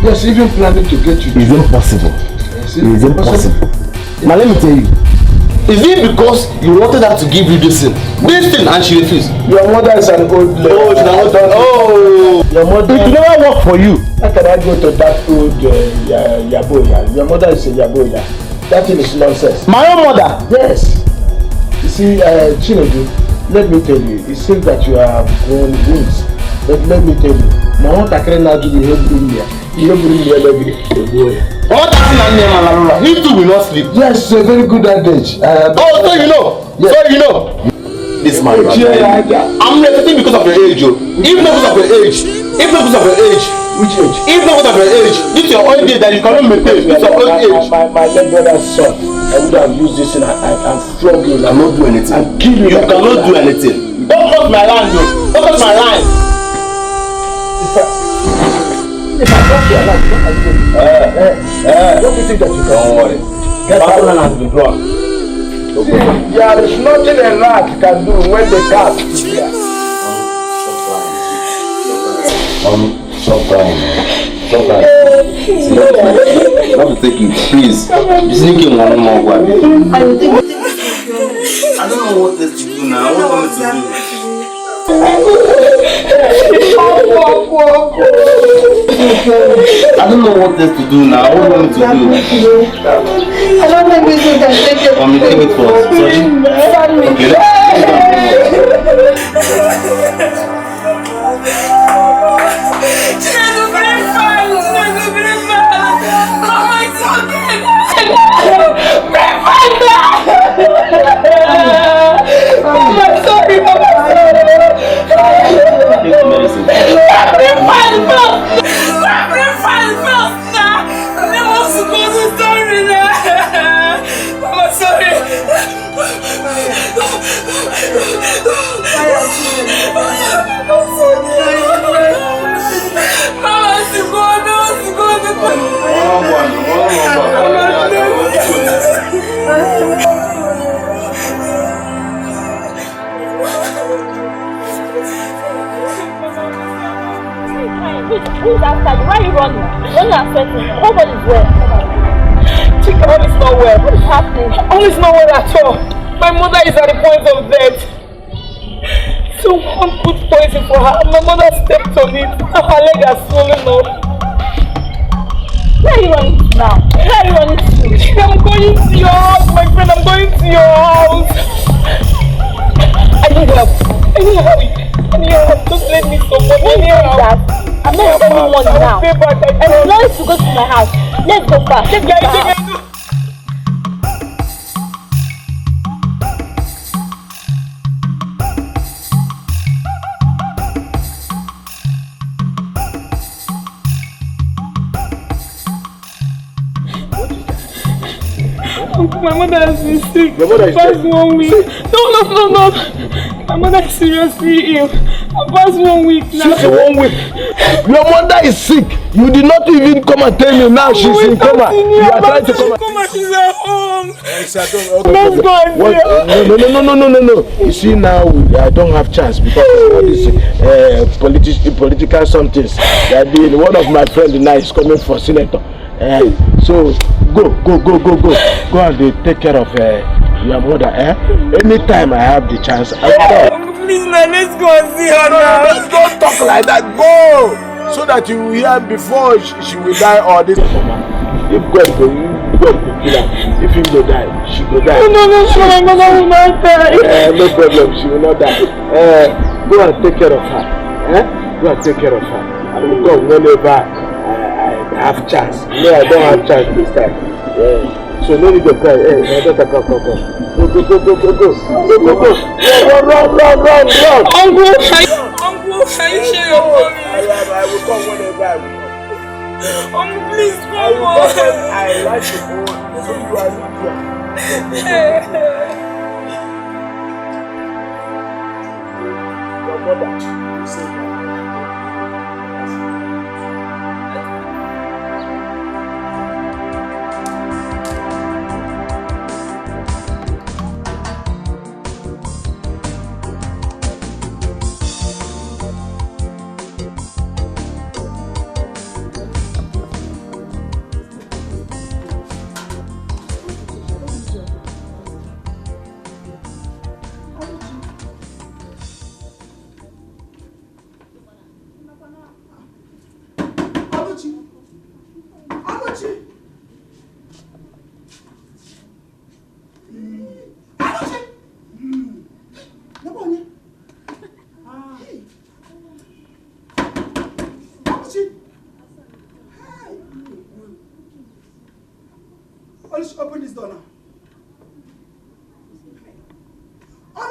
Yes, even planning to get you. It's impossible. It's impossible. Now let me tell you. Is it because you wanted her to give you this thing and she refused? Your mother is an old lady. Oh, she's an old lady. Oh! Your mother... It never work for you. How can I go to that old Yaboya? Your mother is a Yaboya. That thing is nonsense. My own mother? Yes. You see, Chinedu, let me tell you, it seems that you have grown wings. But let me tell you, my own takere now do the bring here. You bring me every day. What happened? He too will not sleep. Yes, it's a very good adage. Oh, so you know? Yes. So you know? This man, I'm reflecting because of your age. If not because of your age, which age? If not because of your age, this is your old age that you cannot maintain. It's your old age. My late brother's son, I would have used this and I can flog you. I cannot do anything. And kill you. You cannot do anything. Don't touch my line, though. Don't touch my line. If I touch your line, what do you think that you can? Don't worry. That line has been drawn. There is nothing a rat can do when the cat is here. Stop crying. Stop crying. See, not to take it, please. Sneaking one more. I don't know what else to do now. What do you want me to do? I don't know what else to do now. What do you want me to do? I don't think we can take it. Want me to take it first? Sorry? Okay, Who's after you? Why are you running? When you are sweating, nobody's well. Chika, all is not well. What is happening? All is not well at all. My mother is at the point of death. Someone put poison for her. My mother stepped on it. Her leg has swollen up. Where are you running to now? Where are you running to? I'm going to your house, my friend. I'm going to your house. I need help. I need help. Just let me someone. I need help. I'm not spending money now. I'm going to go to my house. Let's go fast. Let's get back. My mother has been sick. Your mother is past sick? 1 week. No. My mother is seriously ill. Past 1 week now. Since 1 week. Your mother is sick. You did not even come and tell me now she's in coma. You are trying to come. She's at home. Let's go and see her. No. You see now, I don't have chance because of all these political somethings. One of my friends now is coming for senator. So go and take care of your mother. Anytime I have the chance, I will. Please now, let's go and see her now. Don't talk like that. Go, so that you will hear before she will die or this. If God go kill her. If he will die, she will die. No, my mother will not die. No problem, she will not die. Go and take care of her. Go and take care of her. I will come whenever I have chance. No, I don't have chance this time. So no need to cry. My daughter, come. Go. Run. Uncle, can you share your money? I will come whenever I will. Uncle, please come on. I like to go. So you are not here. Your mother, say that.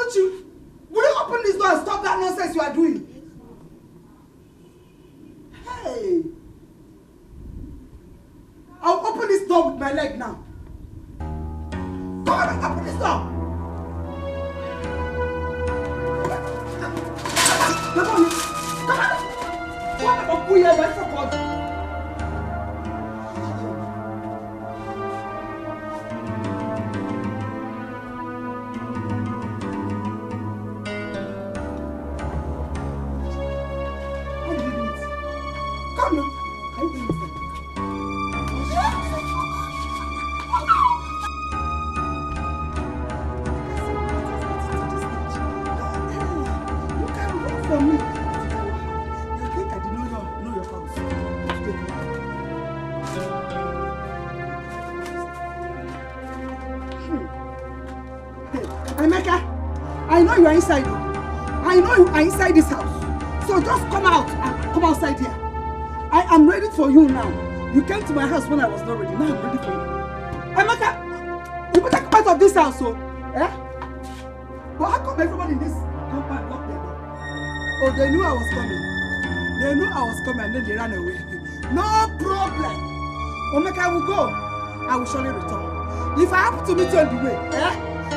Won't you? Will you open this door and stop that nonsense you are doing? Hey! I'll open this door with my leg now. Come on, open this door! Come on! Come on! What about you? My support? Inside. I know you are inside this house. So just come out and come outside here. I am ready for you now. You came to my house when I was not ready. Now I'm ready for you. Emeka, you better come out of this house, so. Eh? But how come everybody in this compound locked their door? Oh, they knew I was coming. They knew I was coming and then they ran away. No problem. Emeka, I will go. I will surely return. If I happen to meet you on the way,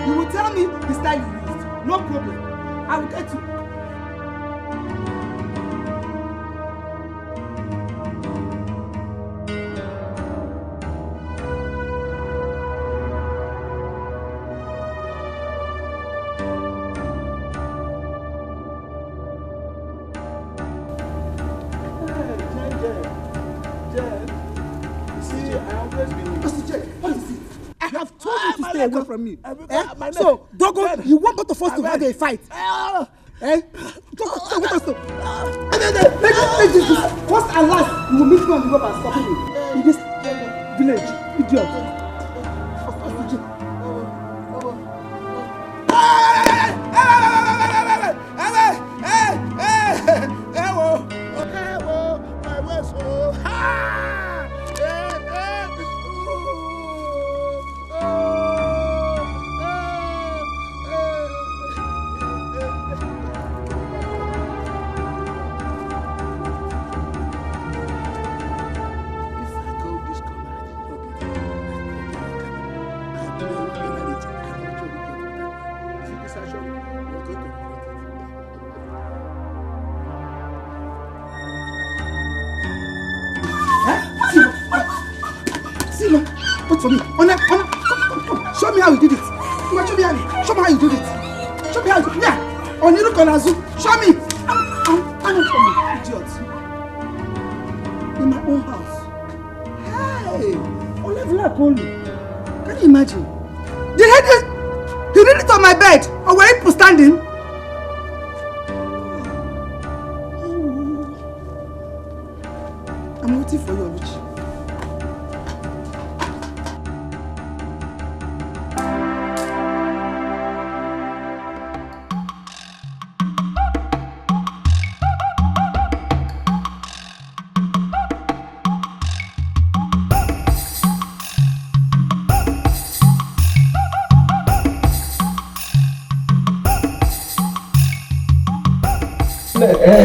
you will tell me the style you used. No problem. I will get you. Away from me. So, Dogo, you want both of us to have a fight? Eh? Dogo, let us go. Let's do this. First and last, you will meet me on the road and stop me. In this village, idiot. For me. Come. Show me how you did it. Show me how you did it. Show me how you did it. Yeah. On you Konazu. Show me. I'm idiot. In my own house. Hey. Can you imagine? He did it on my bed. Or were people standing? I'm waiting for you, Richie.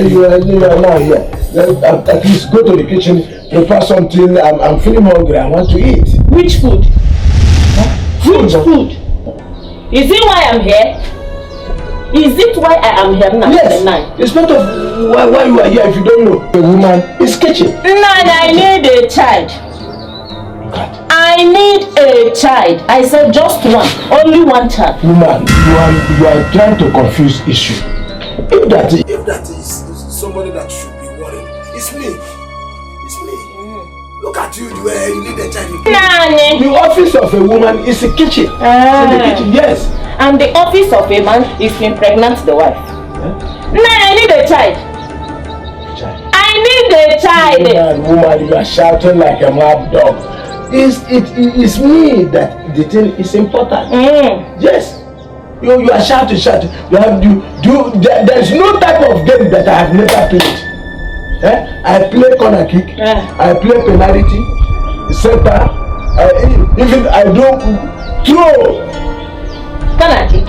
You are now here. At least go to the kitchen, prepare something. I'm feeling hungry. I want to eat. Which food? Huh? Which food? Is it why I'm here? Is it why I am here now? Yes. It's not of why you are here if you don't know. The woman is kitchen. I need a child. I need a child. I said just one. Only one child. Woman, you are trying to confuse issue. If that is somebody that should be worried, it's me. It's me. Look at you, you need a child. The office of a woman is a kitchen. In the kitchen, yes. And the office of a man is to impregnate the wife. I need a child. I need a child. Woman, you are shouting like a mad dog. It's me that the thing is important. Yes. You are shouting. There's no type of game that I have never played. I play corner kick, I play penalty, center, even I do throw. Corner kick?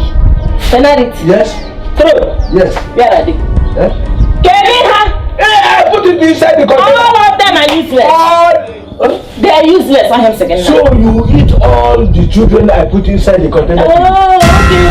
Penalty? Yes. True? Yes. Where are they? I put it inside the container. All of them are useless. They are useless. I am second. So you eat all the children I put inside the container? Oh, okay.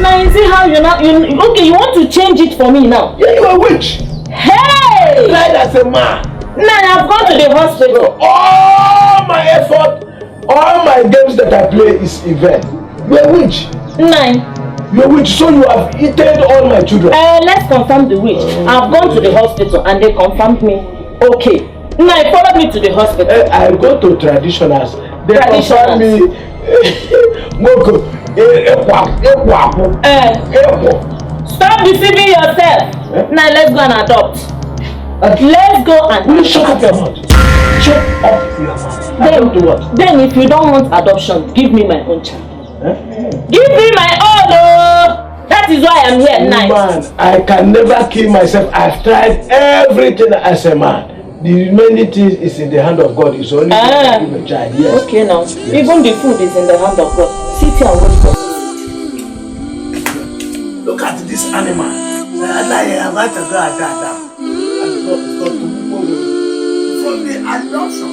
Now you see how you okay, you want to change it for me now? Yeah, you are a witch. Hey! Tried as a man. Now I've gone to the hospital. All my effort, all my games that I play is event. You are a witch. 9. You are a witch, so you have eaten all my children. Let's confirm the witch. I've gone to the hospital and they confirmed me. Okay. Now follow me to the hospital. I go to traditionals. They confirm me. Moko. Stop deceiving yourself. Now let's go and adopt. Let's go and will you shut up your mouth? Shut up your mouth. Adopt what? Then if you don't want adoption, give me my own child. Give me my own. That is why I'm here tonight. Man, I can never kill myself. I've tried everything as a man. The remaining thing is in the hand of God. It's only to give a child. Yes. Okay now. Yes. Even the food is in the hand of God. Sit here and wait for me. Look at this animal. I'm going to go at that. From the adoption.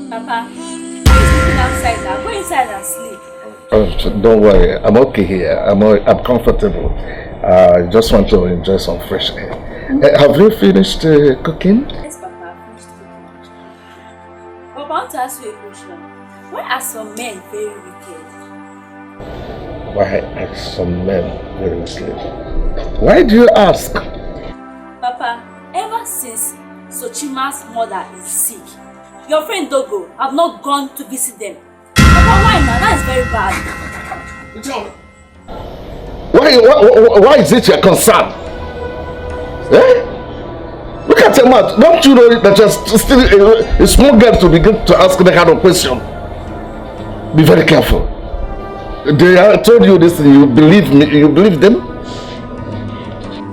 Papa, why are you sleeping outside now? Go inside and sleep. Oh, don't worry, I'm okay here. I'm comfortable. I just want to enjoy some fresh air. Have you finished cooking? Yes, Papa, I finished cooking. Papa, I want to ask you a question. Why are some men very wicked? Why are some men very wicked? Why do you ask? Papa, ever since Sochima's mother is sick, your friend Dogo have not gone to visit them. Papa, why now? That is very bad. Why is it your concern? Eh? Look at your mouth. Don't you know that you're still a small girl to begin to ask that kind of question? Be very careful. They told you this and you believe me. You believe them?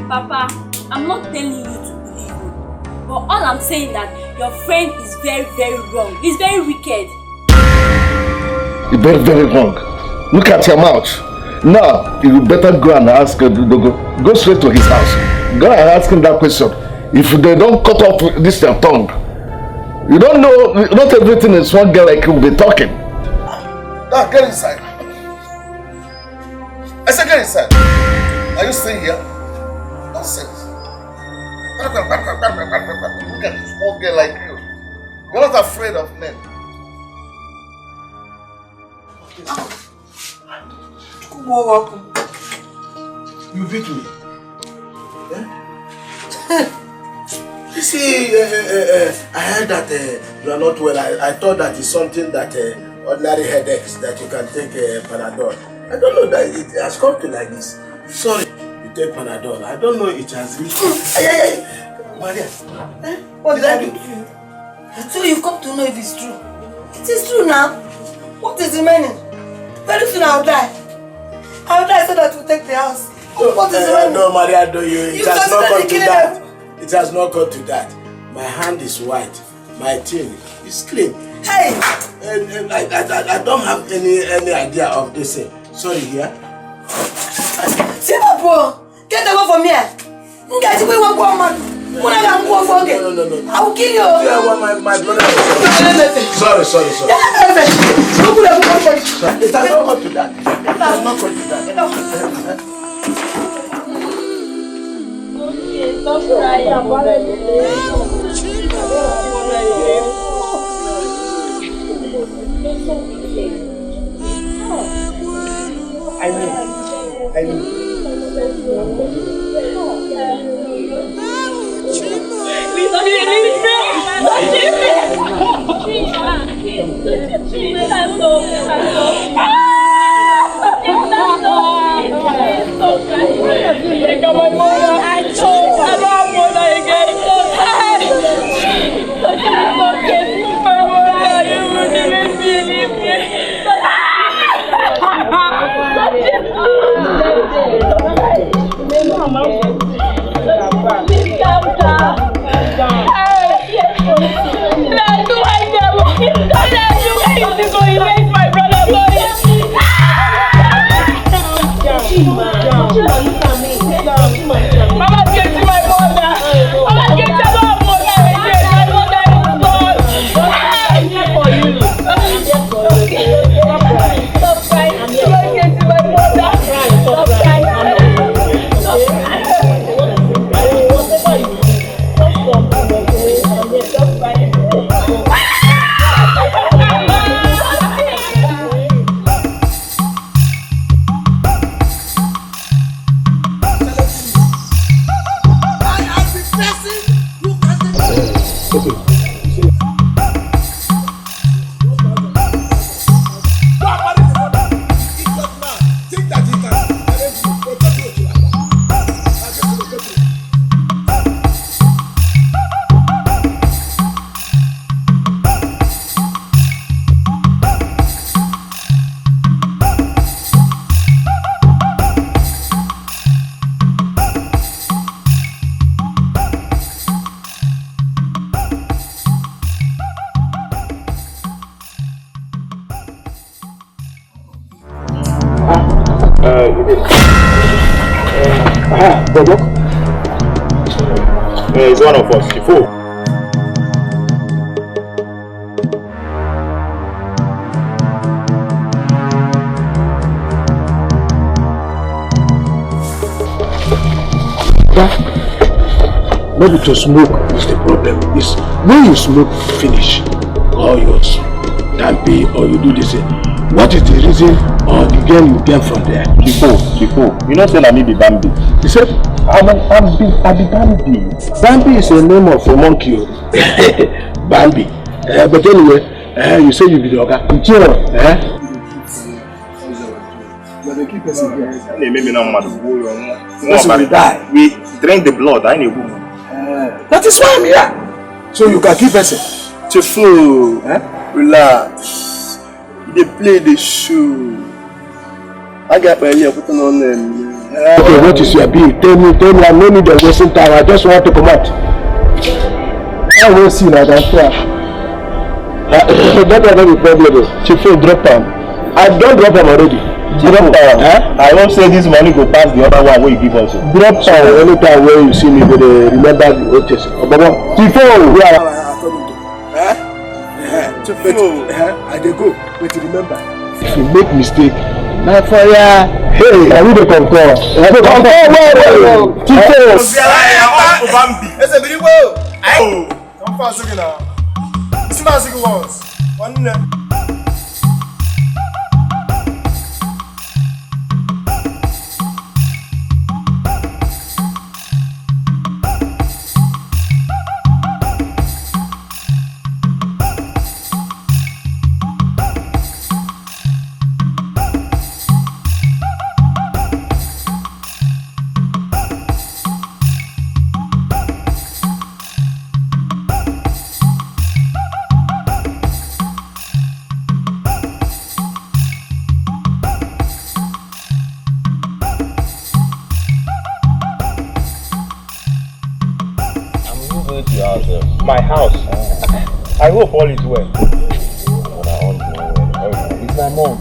Papa, I'm not telling you to believe me. But all I'm saying that your friend is very, very wrong. He's very wicked. You're very, very wrong. Look at your mouth. Now, you better go and ask Dogo. Go straight to his house. Go and ask him that question. If they don't cut off this your tongue, you don't know, not everything is one girl like you will be talking. Now, get inside. I said, get inside. Are you staying here? Nonsense. Look at this small girl like you. You're not afraid of men. Welcome. You beat me. Eh? You see, I heard that you are not well. I thought that is something that ordinary headaches that you can take Panadol. I don't know that it has come to like this. Sorry, you take Panadol. I don't know it has reached. Hey, Maria, what did I do? So you've come to know if it's true. It is true now. What is remaining? Very soon I'll die. I'll die so that we'll take the house. What is remaining? No, Maria, it has not come to that. It has not come to that. My hand is white. My chin is clean. Hey! I don't have any idea of this. Sorry, here. See my boy. Get away from here. Nkechi, we won't go man. No. I will kill you. Yeah, well, my brother. Sorry. It has not come to that. It has not come to that. Stop crying. I know. Please don't leave me. Bobo? He's one of us, Chifu. Maybe to smoke is the problem. It's when you smoke finish, or you tampi, or you do this. What is the reason or the gain you get from there? Chifu, you know say na me be Bambi. He said, I be Bambi. Bambi is the name of a monkey. Bambi. But anyway, you say you be the Oga. We drink the blood, I know. That is why I'm here. So you can keep person. Chifu, relax. They play the show. I got my ear put on them. Okay, what is your bill? Tell me, I no need the wasting time. I just want to come out. I will see that I'm fair. That was not the problem. Chifu, drop down. I don't drop them already. Drop down. I won't say this money go pass the other one where you give us. Drop down. Anytime when you see me, go remember the notice. Chifu, I dey go, but remember, if you make mistake, na for ya. Hey, I need to concur. Well. Chifu. Bambi. Ese biriwo. Ayo. Come fast again now. This man say once. One. My house. I hope all is well. It's my mom.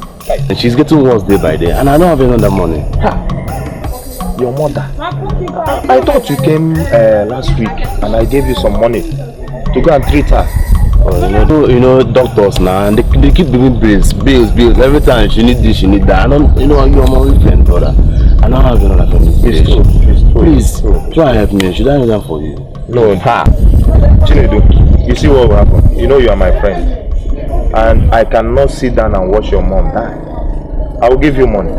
And she's getting worse day by day, and I don't have another money. Your mother. I thought you came last week, and I gave you some money to go and treat her. Oh, you know, doctors now, and they keep giving bills. Every time she need this, she need that. I don't, you're my friend, brother. I don't have another family. Please, try and help me. Should I do that for you? No, Chinedu, you see what will happen? You know you are my friend, and I cannot sit down and watch your mom die. I will give you money.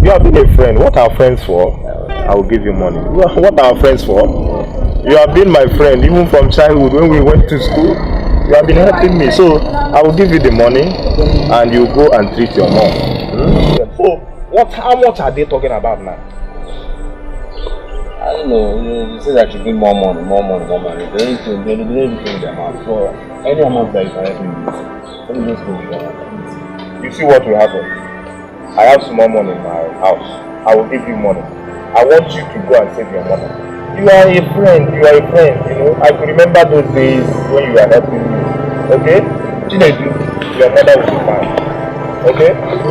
You have been a friend. What are friends for? I will give you money. What are friends for? You have been my friend even from childhood when we went to school. You have been helping me, so I will give you the money, and you go and treat your mom. So, how much are they talking about now? I don't know, you say that you give more money. They don't anything with their mouth. So, any amount that you can help me with, let me just go with that. You see what will happen? I have small money in my house. I will give you money. I want you to go and save your mother. You are a friend, you know. I can remember those days when you were helping me. Okay? Chinedu, your mother will be fine. Okay? So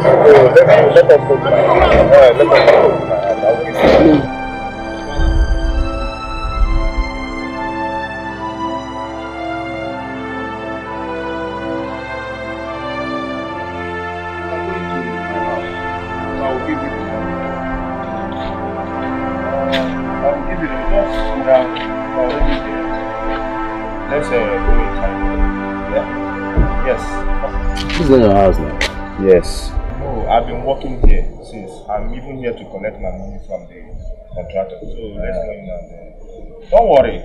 let us go to my house. Let us go to my house. I will give you money. Let's go inside. Yeah? Yes. This is in your house now? Yes. Oh, I've been working here since. I'm even here to collect my money from the contractor. So let's go in and don't worry.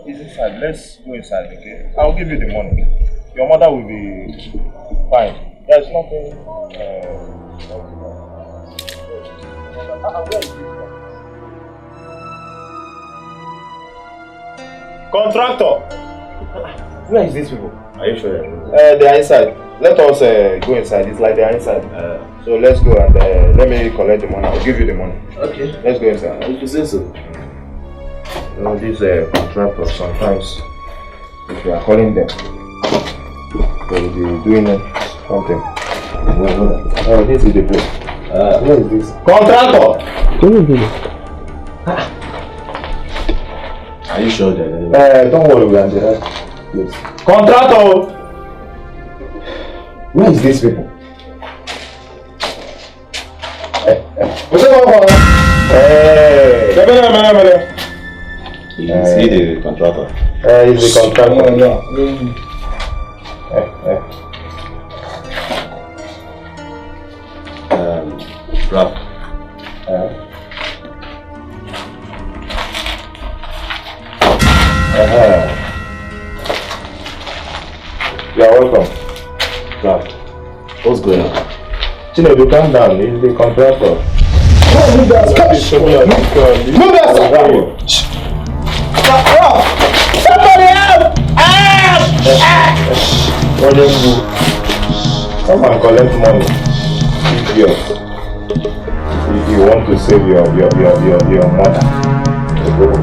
It's inside. Let's go inside, okay? I'll give you the money. Your mother will be fine. There's nothing. Contractor! Where is these people? Are you sure? They are inside. Let us go inside. It's like they are inside. So let's go and let me collect the money. I'll give you the money. Okay. Let's go inside. If you say so. You know, these contractors sometimes, if you are calling them, they will be doing something. Oh, this is the place. Where is this? Contractor! Are you sure that? Don't worry, we are in the right place. Contractor! Where is these people? What's up, Is he the contractor? He's the contractor. Ralph. You are welcome. Ralph. What's going on? Chinedu, calm down. He's the contractor. Move that! Somebody help! Come and collect money. If you want to save your mother.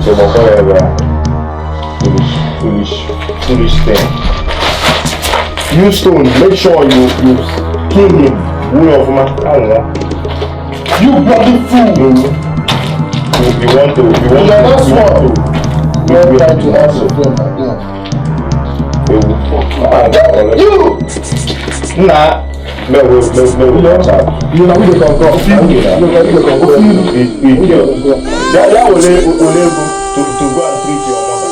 So whatever foolish thing. Use stone, make sure you kill him. You bloody fool! You want to answer from you! Nah! No, you know we can go. That will to go and treat your mother.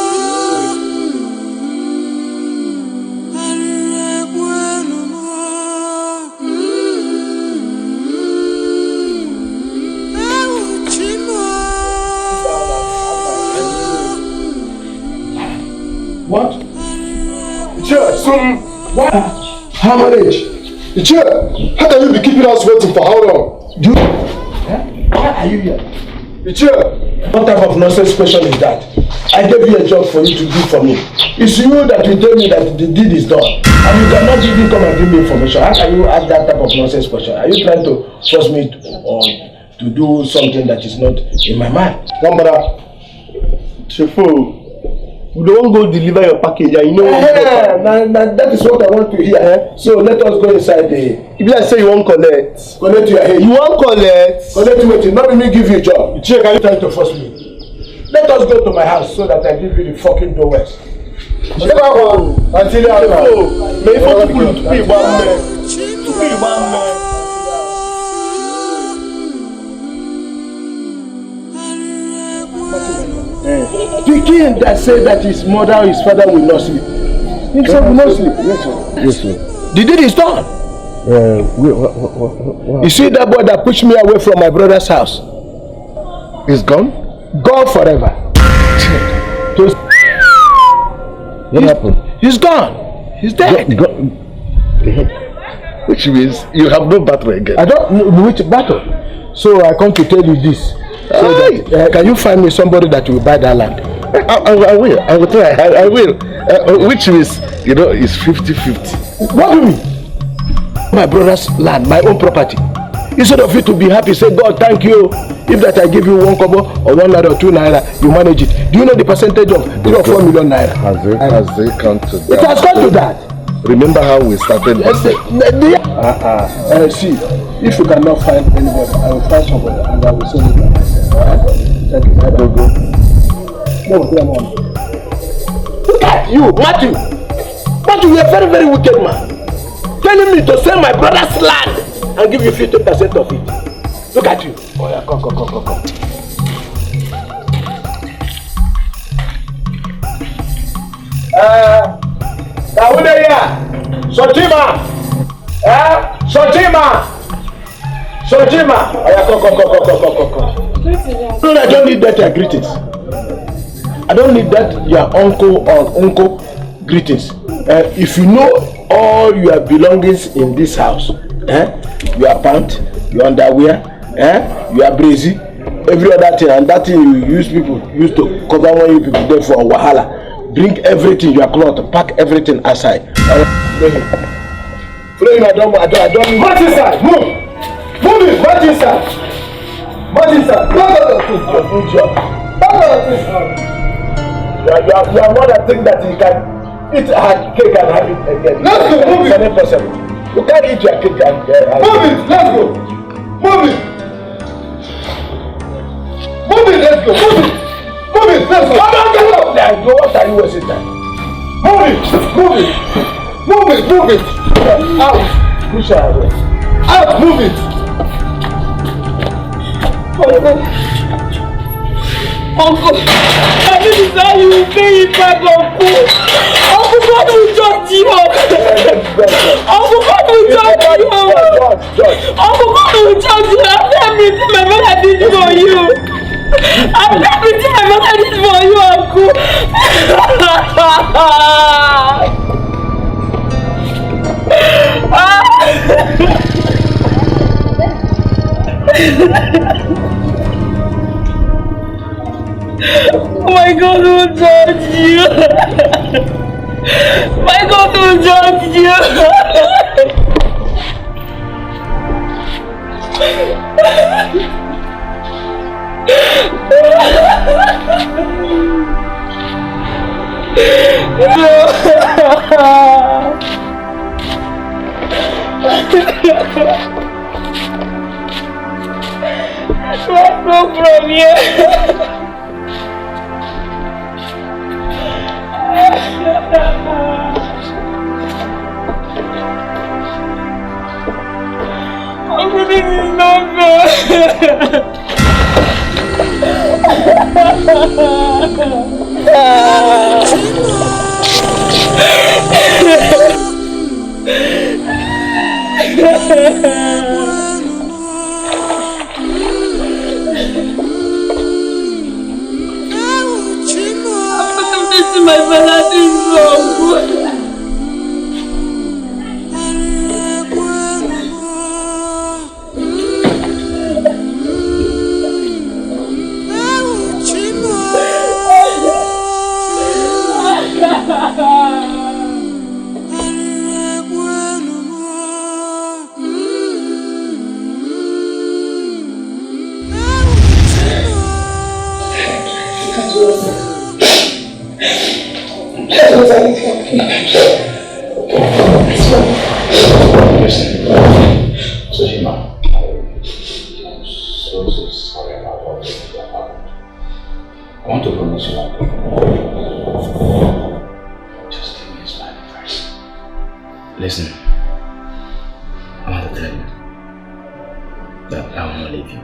What? What? How much? How can you be keeping us waiting for how long? Why are you here? What type of nonsense question is that? I gave you a job for you to do for me. It's you that will tell me that the deed is done. And you cannot even come and give me information. How can you ask that type of nonsense question? Are you trying to force me to do something that is not in my mind? One brother, Chefo, we don't go deliver your package and you know that is what I want to hear. So let us go inside the... If I say you won't collect. Collect your head. You won't collect. Collect what? Not me give you a job. Check, are you trying to force me? Let us go to my house so that I give you the fucking doorways. Until you are may for people to pay one man. To pay one man. The king that said that his mother or his father will not sleep. Himself will not sleep. Yes, sir. The deed is done. You see that boy that pushed me away from my brother's house? He's gone? Gone forever. What happened? He's gone. He's dead. Which means you have no battle again. I don't know which battle. So I come to tell you this. So that, can you find me somebody that will buy that land? I will. I will try. I will. Which means, you know, it's 50-50. What do you mean? My brother's land, my own property. Instead of you to be happy, say, God, thank you. If that I give you 1 kobo or 1 naira or 2 naira, you manage it. Do you know the percentage of 3 or 4 million naira? Has it come to that? It has come to that. Remember how we started? See, if you cannot find anybody, I will find somebody and I will send it by myself. Thank you. Look at you, Matthew. Matthew, you are a very, very wicked man. Telling me to sell my brother's land and give you 50% of it. Look at you. Oh yeah, come. Sotima! Sotima! Oh yeah, come. No, I don't need that your greetings. I don't need that your uncle or uncle greetings. If you know all your belongings in this house, your pant, your underwear, your brazy, every other thing, and that thing you use people used to cover when you people there for wahala. Bring everything, your cloth, pack everything aside. Flow him, I don't need. March inside, move it, march inside. You are not a thing that you can eat hard cake and have it again. Let's go, move it. It's impossible. You can't eat your cake and move it, let's go. Move it, let's go. Let's go. Come on. What are you wasting time? Move it. Out. Push her away. Out, move it. Uncle, this is how you will pay it back, Uncle. Uncle, God will judge you. Uncle, God will judge you. Uncle, God will judge you. After everything my mother did for you. After everything my mother did for you, Uncle. My God will judge you. My God will judge you. Let's go from here. Uncle, this is not good. My brother is so good. Listen, I want to tell you that I will not leave you.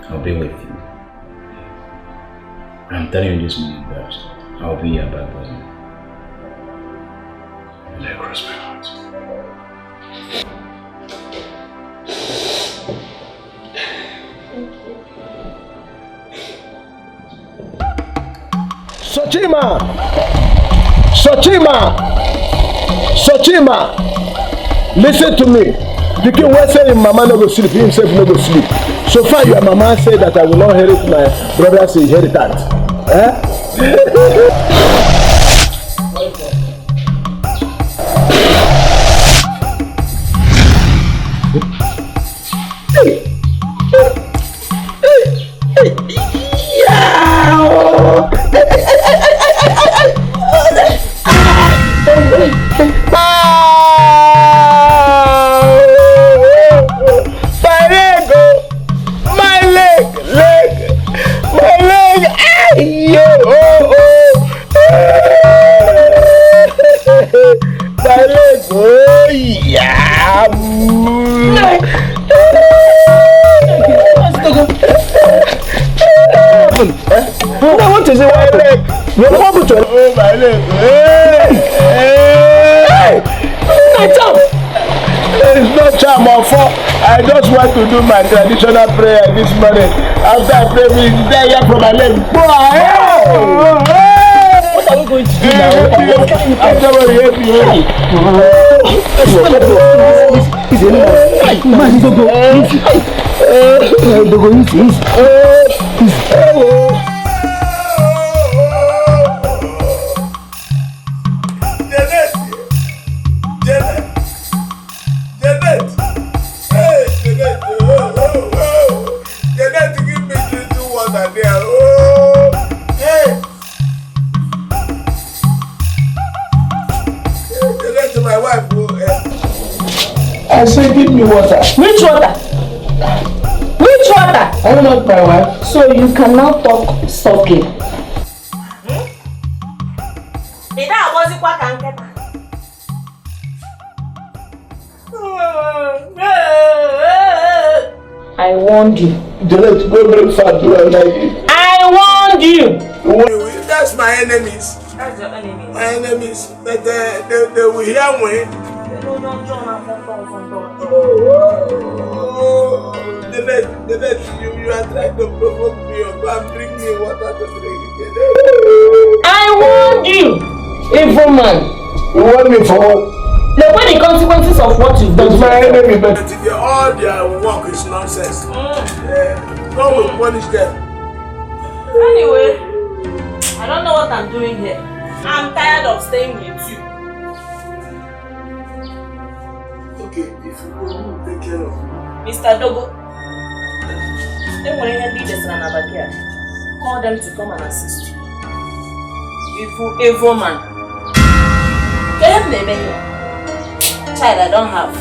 I'll be with you. I'm telling you this morning first. I'll be your bad boy. And I cross my heart. Sochima, listen to me. The king was saying mama no go sleep, himself no go sleep. So far your mama said that I will not inherit my brother's inheritance. My leg. Ayo. My leg. Oh yeah. What is it? My leg. Oh, my leg. Hey! My charm! There is no charm or for. I just want to do my traditional prayer this morning. After I pray, we die here from my leg. What are we going to do now? After we help you. I say, give me water. Which water? Which water? I'm not my wife. So you can now talk softly. I warned you. Let's go bring fat to her like it. I warned you. That's my enemies. That's your enemies. My enemies. But they will hear me. You are trying to provoke me or go and bring me water to drink. I warned you, evil man. You warned me for what? Look what the consequences of what you've done. My enemy, but all their work is nonsense. God will punish them. Anyway, I don't know what I'm doing here. I'm tired of staying with you. Okay, if you go, who will take care of you? Mr. Dogo, call them to come and assist you. Evil man. Child, I don't have.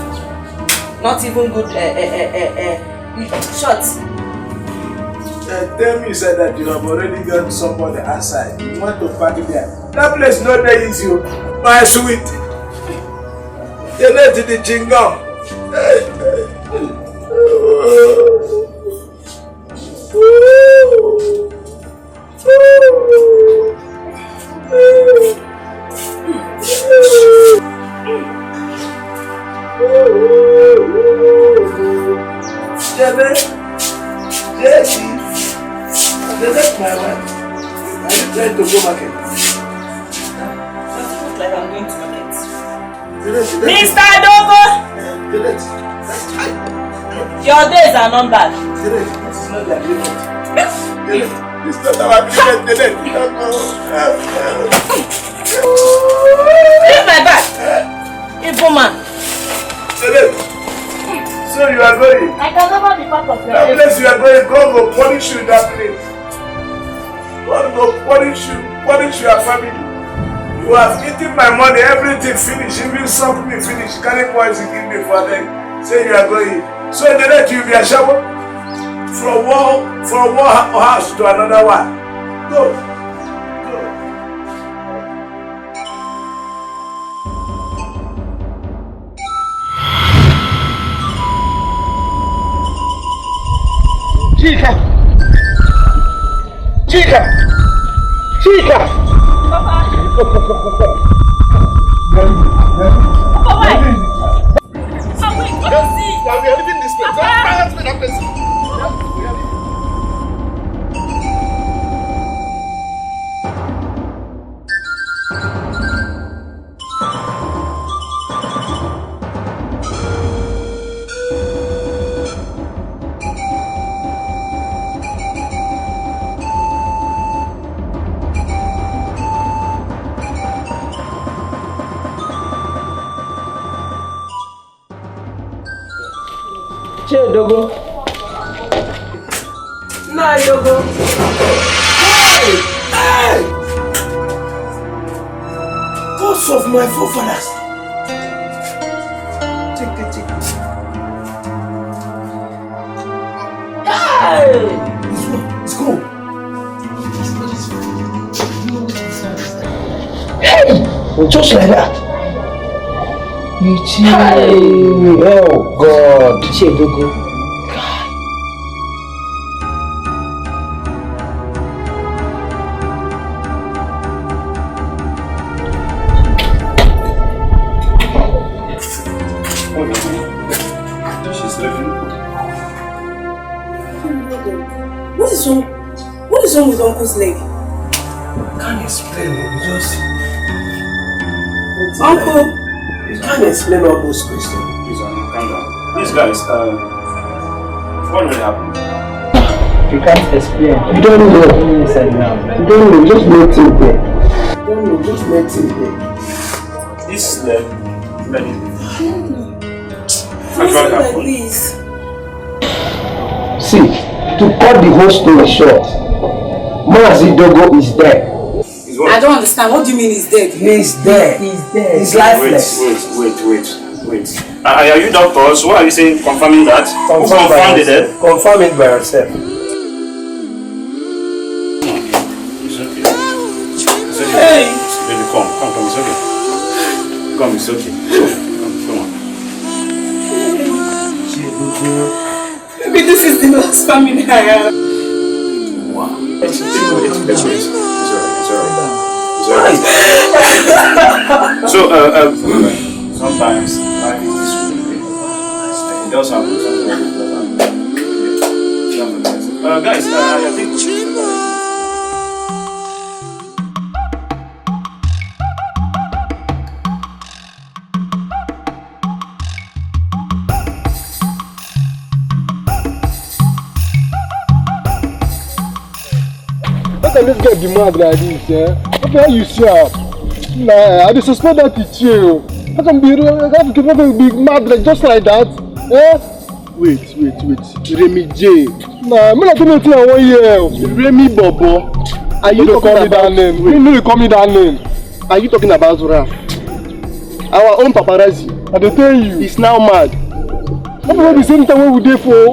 Not even good shots. Tell me you said that you have already got somebody outside. You want to party there. That place not there is you. My sweet. You need to the chingam. Jesse, that's my wife. Are you trying to go market? Doesn't look like I'm going to market. Mr. Dogo! Your days are numbered. This is not the agreement. It's not our agreement. Leave my back! Evil man. So you are going? I can never be part of your that place you are going, God will punish you in that place. God will punish your family. You have eaten my money, everything finished, even suck me finished, carry poison give me for them. Say you are going. So in the night you will be a shower from one house to another one. Go. Chica! Papa! Why? Oh wait, what is it? We are leaving this place. That place. Dogo. Nah, Dogo. Hey! Ghosts of my forefathers. It's cool. Hey! Just like that. Hey! Oh God. Dogo. What is wrong with Uncle's leg? Can't explain. Just Uncle. You can't explain all those questions. Please, calm down. These guys, what really happened? You can't explain. You don't know. Inside now. You don't know. Just let it there. You don't know. Just let it there. This leg Please. See, to cut the whole story short, Mazi Dogo is dead. I don't understand. What do you mean he's dead? He's dead. He's dead. He's lifeless. Wait. Are you doctors? What are you saying? Confirming that? Who confirmed the death? Confirm it by yourself. It's okay. It's okay. Hey! Baby, come, it's okay. Come, it's okay. Come on. Maybe this is the last family I have. Wow. It's alright. So, sometimes life is this way. It does happen. Guys, I think we should How can this guy be mad like this, eh? How you see her? Nah, I suspect that it's you. How can be mad like just like that? Eh? Wait. Remy J. Nah, I'm not going to tell you 1 year. Remy Bobo. Are you talking about that name? You call me that name. Are you talking about Raf? Our own paparazzi. I dey tell you. He's now mad. Everybody the same time when we dey for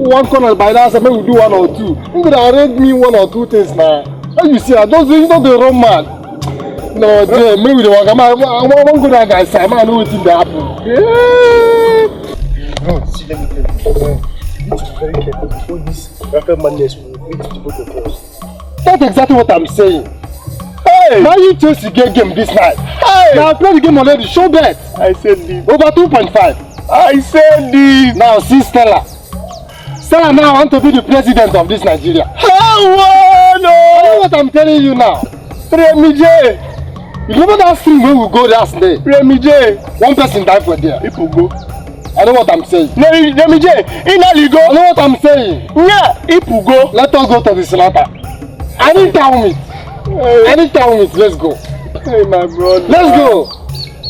one corner by that side, we do 1 or 2. You could arrange me 1 or 2 things now. How you see? I don't you know the wrong man. No, dear, maybe the one I won't go that guy. I know what thing happen. No, see, let me tell you. You need to be very careful before this rapper madness will reach the both of us. That's exactly what I'm saying. Hey! Now you chose the game this night. Hey! Now I played the game already. Show bet. I said this. Over 2.5. I said this. Now see Stella. Stella now want to be the president of this Nigeria. How? No! I know what I'm telling you now. Remy J. You remember that stream where we go last day? Remy J. One person died for there. People go. I know what I'm saying. Remy J. Inali go. I know what I'm saying. Yeah. People go. Let us go to the slaughter. Anytime with. Anytime with. Let's go. Hey, my brother. Let's go.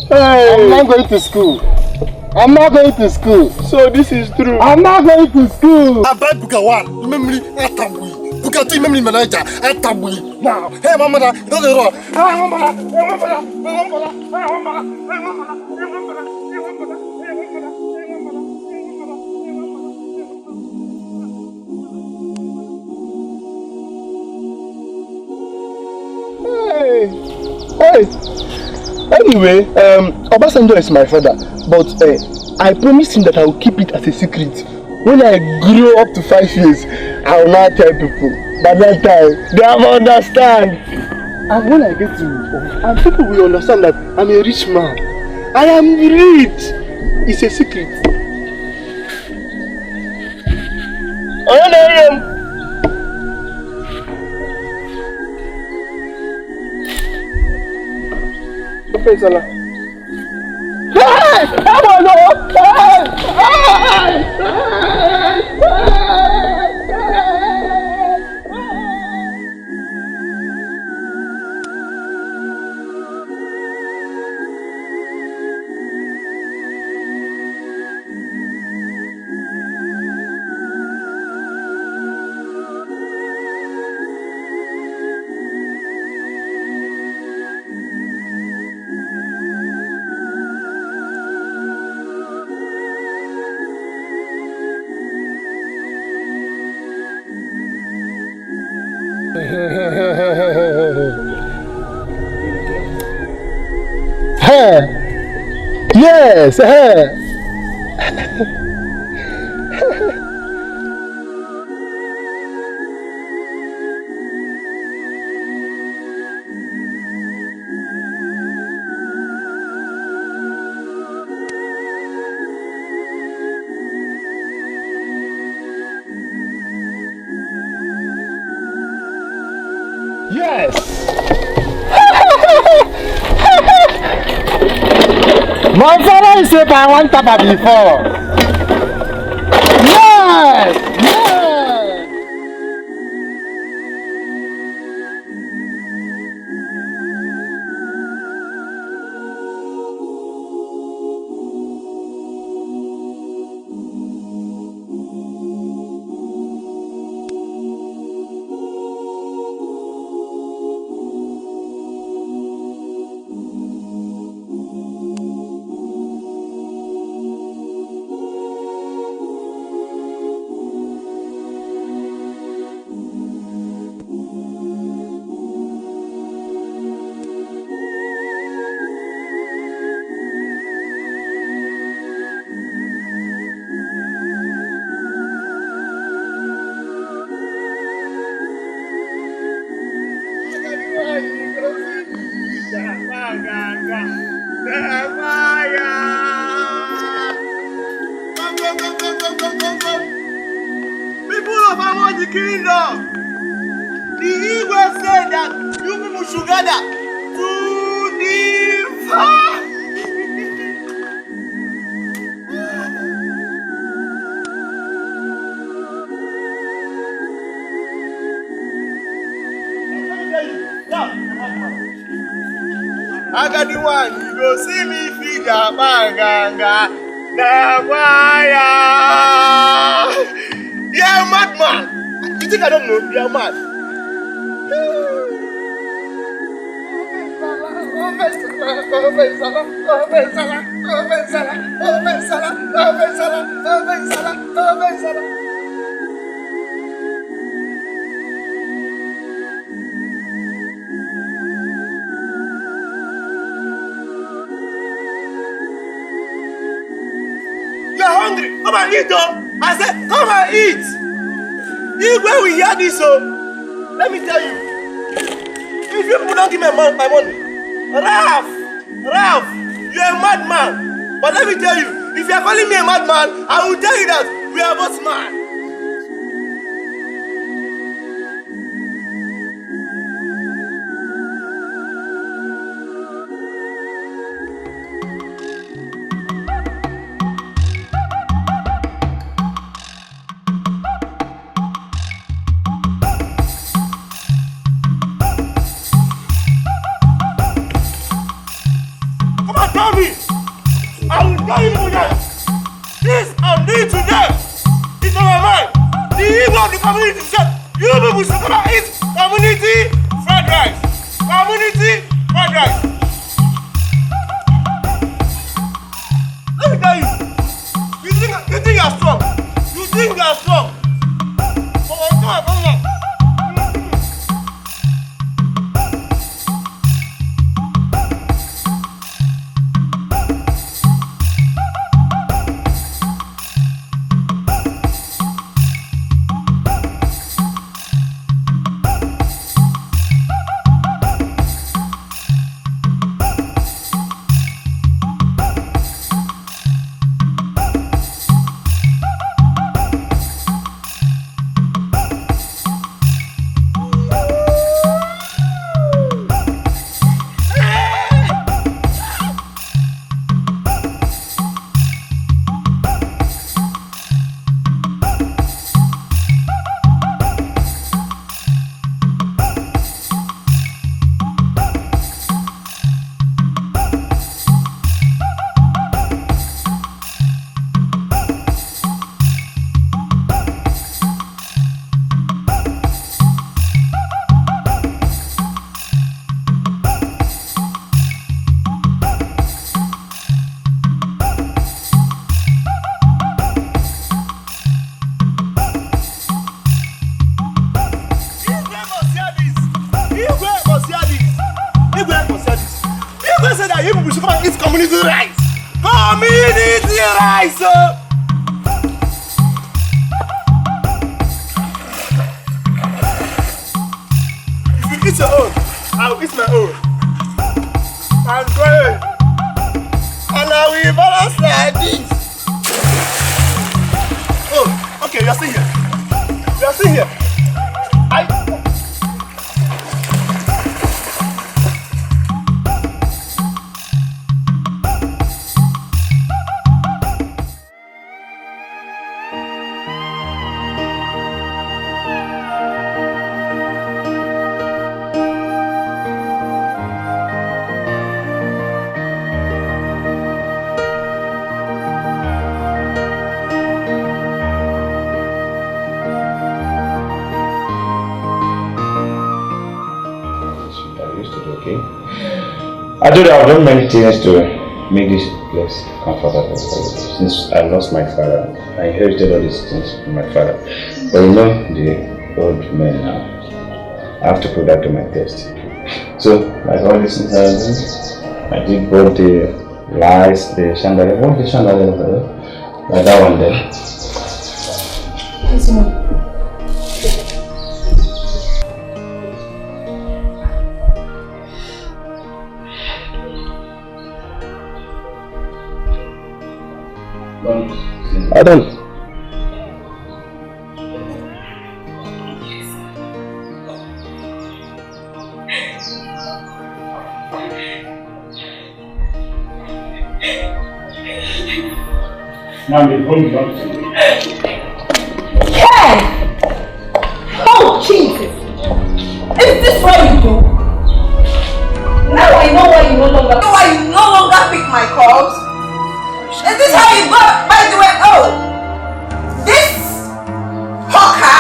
Hey. I'm not going to school. I'm not going to school. So this is true. I'm not going to school. I bad Bugawan. Memory. Bugatti memory manager. Atabui. Now. Hey, mama, don't go wrong. Hey. Anyway, Obasanjo is my father, but I promised him that I will keep it as a secret. When I grow up to 5 years, I will not tell people. By that time, they will understand. And when I get to and people will understand that I'm a rich man. I am rich. It's a secret. Salah. Hey! Come on, Yes. Yes. My father is said I want tapa before. Yes. Yes. People of Amodi Kingdom, the Igwe said that you people should gather to the fire. Agadi one, you go see me feed a baganga. Nagwaya! You're a madman! You think I don't know? You're mad. You're hungry. Come and eat, oh! I said, come and eat! If when we hear this, oh, let me tell you. If you people don't give me my money, Ralph, you're a madman. But let me tell you, if you're calling me a madman, I will tell you that we are both mad. Community said, you people should come and eat community fried rice. Community fried rice. Let me tell you, you think you're strong. You think you're strong. Come on. Mommy needs the rice. If you eat your own, I'll eat my own. I'm going. And I will balance like this. Oh, okay, you're still here. You're still here. I do that. I've done many things to make this place comfortable. Since I lost my father, I inherited all these things from my father. But you know, the old man now, I have to put that to my test. So, like all these things I did both the lights, the chandelier. What the chandelier? Like that one there. Yes, ma'am. I don't. Now they hold you up to me. Hey! Oh, Jesus! Is this what you do? Now I know why you no longer pick my calls. Is this how you got, by the way? Oh! This hawker,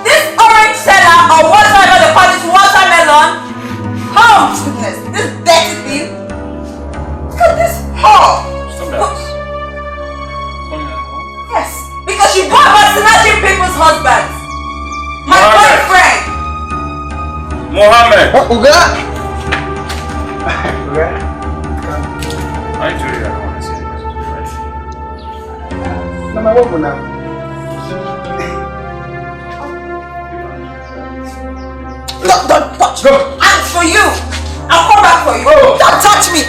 this orange seller, or whatever they call this watermelon. Oh, goodness, this dirty thing. Look at this whore. Yes, because you go about snatching people's husbands. My boyfriend. Mohammed. Uga. I told you I want to see you. Number one for now. Look, don't touch me. I'm for you. I'll come back for you. Oh. Don't touch me.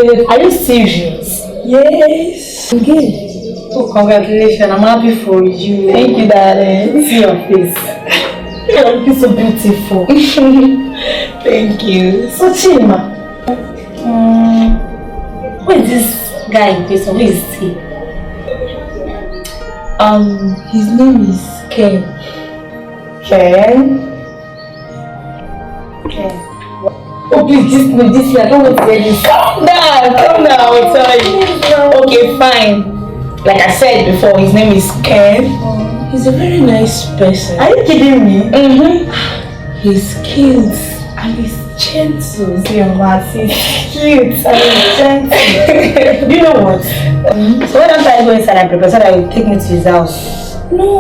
Wait. Are you serious? Yes. Again. Oh, congratulations. I'm happy for you. Thank you, darling. See your face. You're looking so beautiful. Thank you. So, Chima. Who is this guy in person? Who is he? His name is Ken. Ken? Oh please, this I don't want to hear this. Calm down, I'll tell you. Okay, fine. Like I said before, his name is Ken. He's a very nice person. Are you kidding me? He's cute and he's gentle. He's cute and he's gentle. You know what? So why don't I go inside and prepare so that he'll take me to his house? No.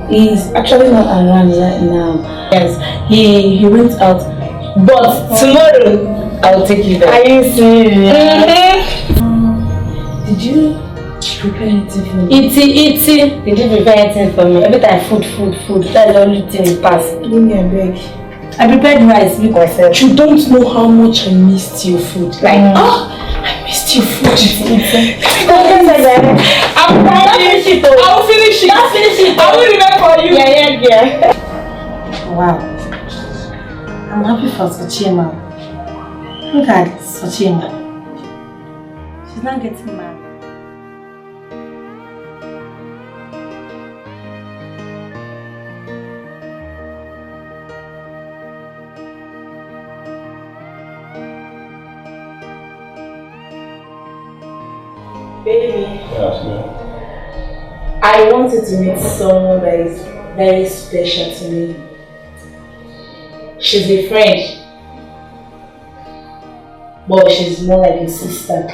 He's actually not around right now. Yes, he went out. But tomorrow I'll take you there. Are you serious? Did you prepare anything for me? Eating. Did you prepare anything for me? Every time food. That's the only thing you pass. Give me a break. I prepared rice myself. You don't know how much I missed your food. Like, I missed your food. I'll finish it. I'll finish it. I will remember for you. Yeah. Wow. I'm happy for Sochima. Look at Sochima. She's not getting mad. Baby. Yes, I wanted to meet someone that is very special to me. She's a friend, but she's more like a sister.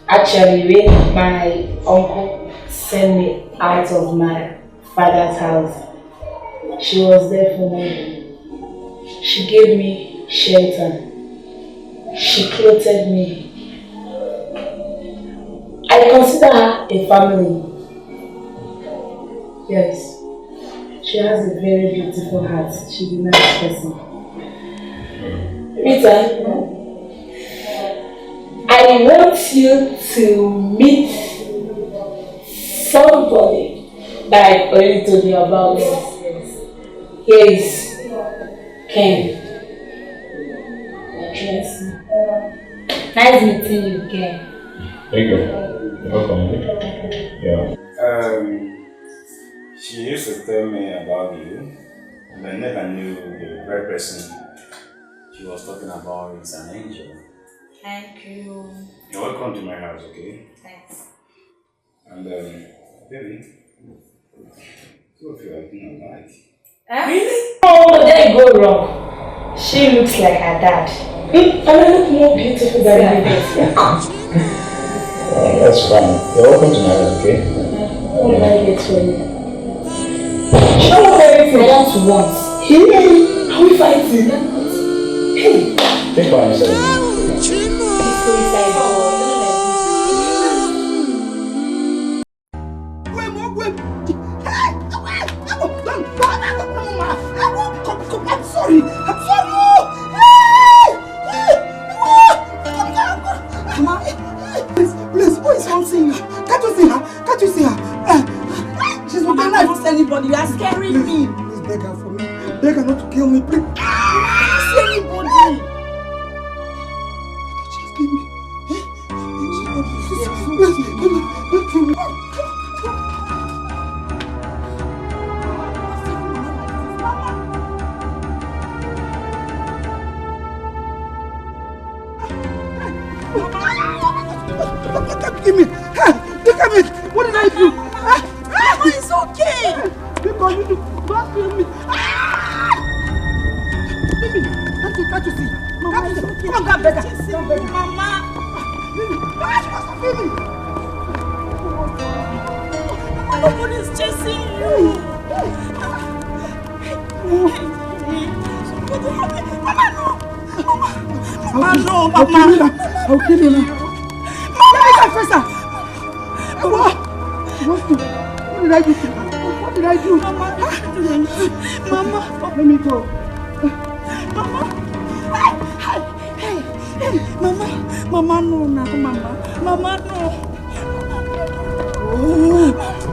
Actually, when my uncle sent me out of my father's house, she was there for me. She gave me shelter. She clothed me. I consider her a family. Yes. She has a very beautiful heart. She's a nice person. Rita, I want you to meet somebody that I already told you about. Here is Ken. Yes. Nice meeting you, Ken. Thank you. You're welcome. Yeah. She used to tell me about you, but I never knew the right person she was talking about is an angel. Thank you. You're welcome to my house, okay? Thanks. And baby, what if you're acting alike? Really? Oh, there you go wrong. She looks like her dad. And I look more beautiful than you. That's fine. You're welcome to my house, okay? What did I get for you? Show up everything I want to want. Hey, are we fighting? Hey. Take one inside. Let's go inside. I'm sorry. Please, who is haunting you? Can't you see her? She's with a knife. Don't anybody. You are scaring me. Please beg her for me. Beg her not to kill me, please. I don't see anybody. Just leave me. Give me. Look at me. What did I do? Mama, it's okay. Because you don't kill me. Baby, can't you see? Mama, it's okay. Come on, God, beg her. Mama. Baby. Nobody's chasing you. Mama, no. Mama, no, Mama. I'll kill you now. Let me go first, sir. What did I do? What did I do? Mama, Mama. Let me go. Mama. Hey, Mama. Mama, no, Mama. Mama, no. Oh.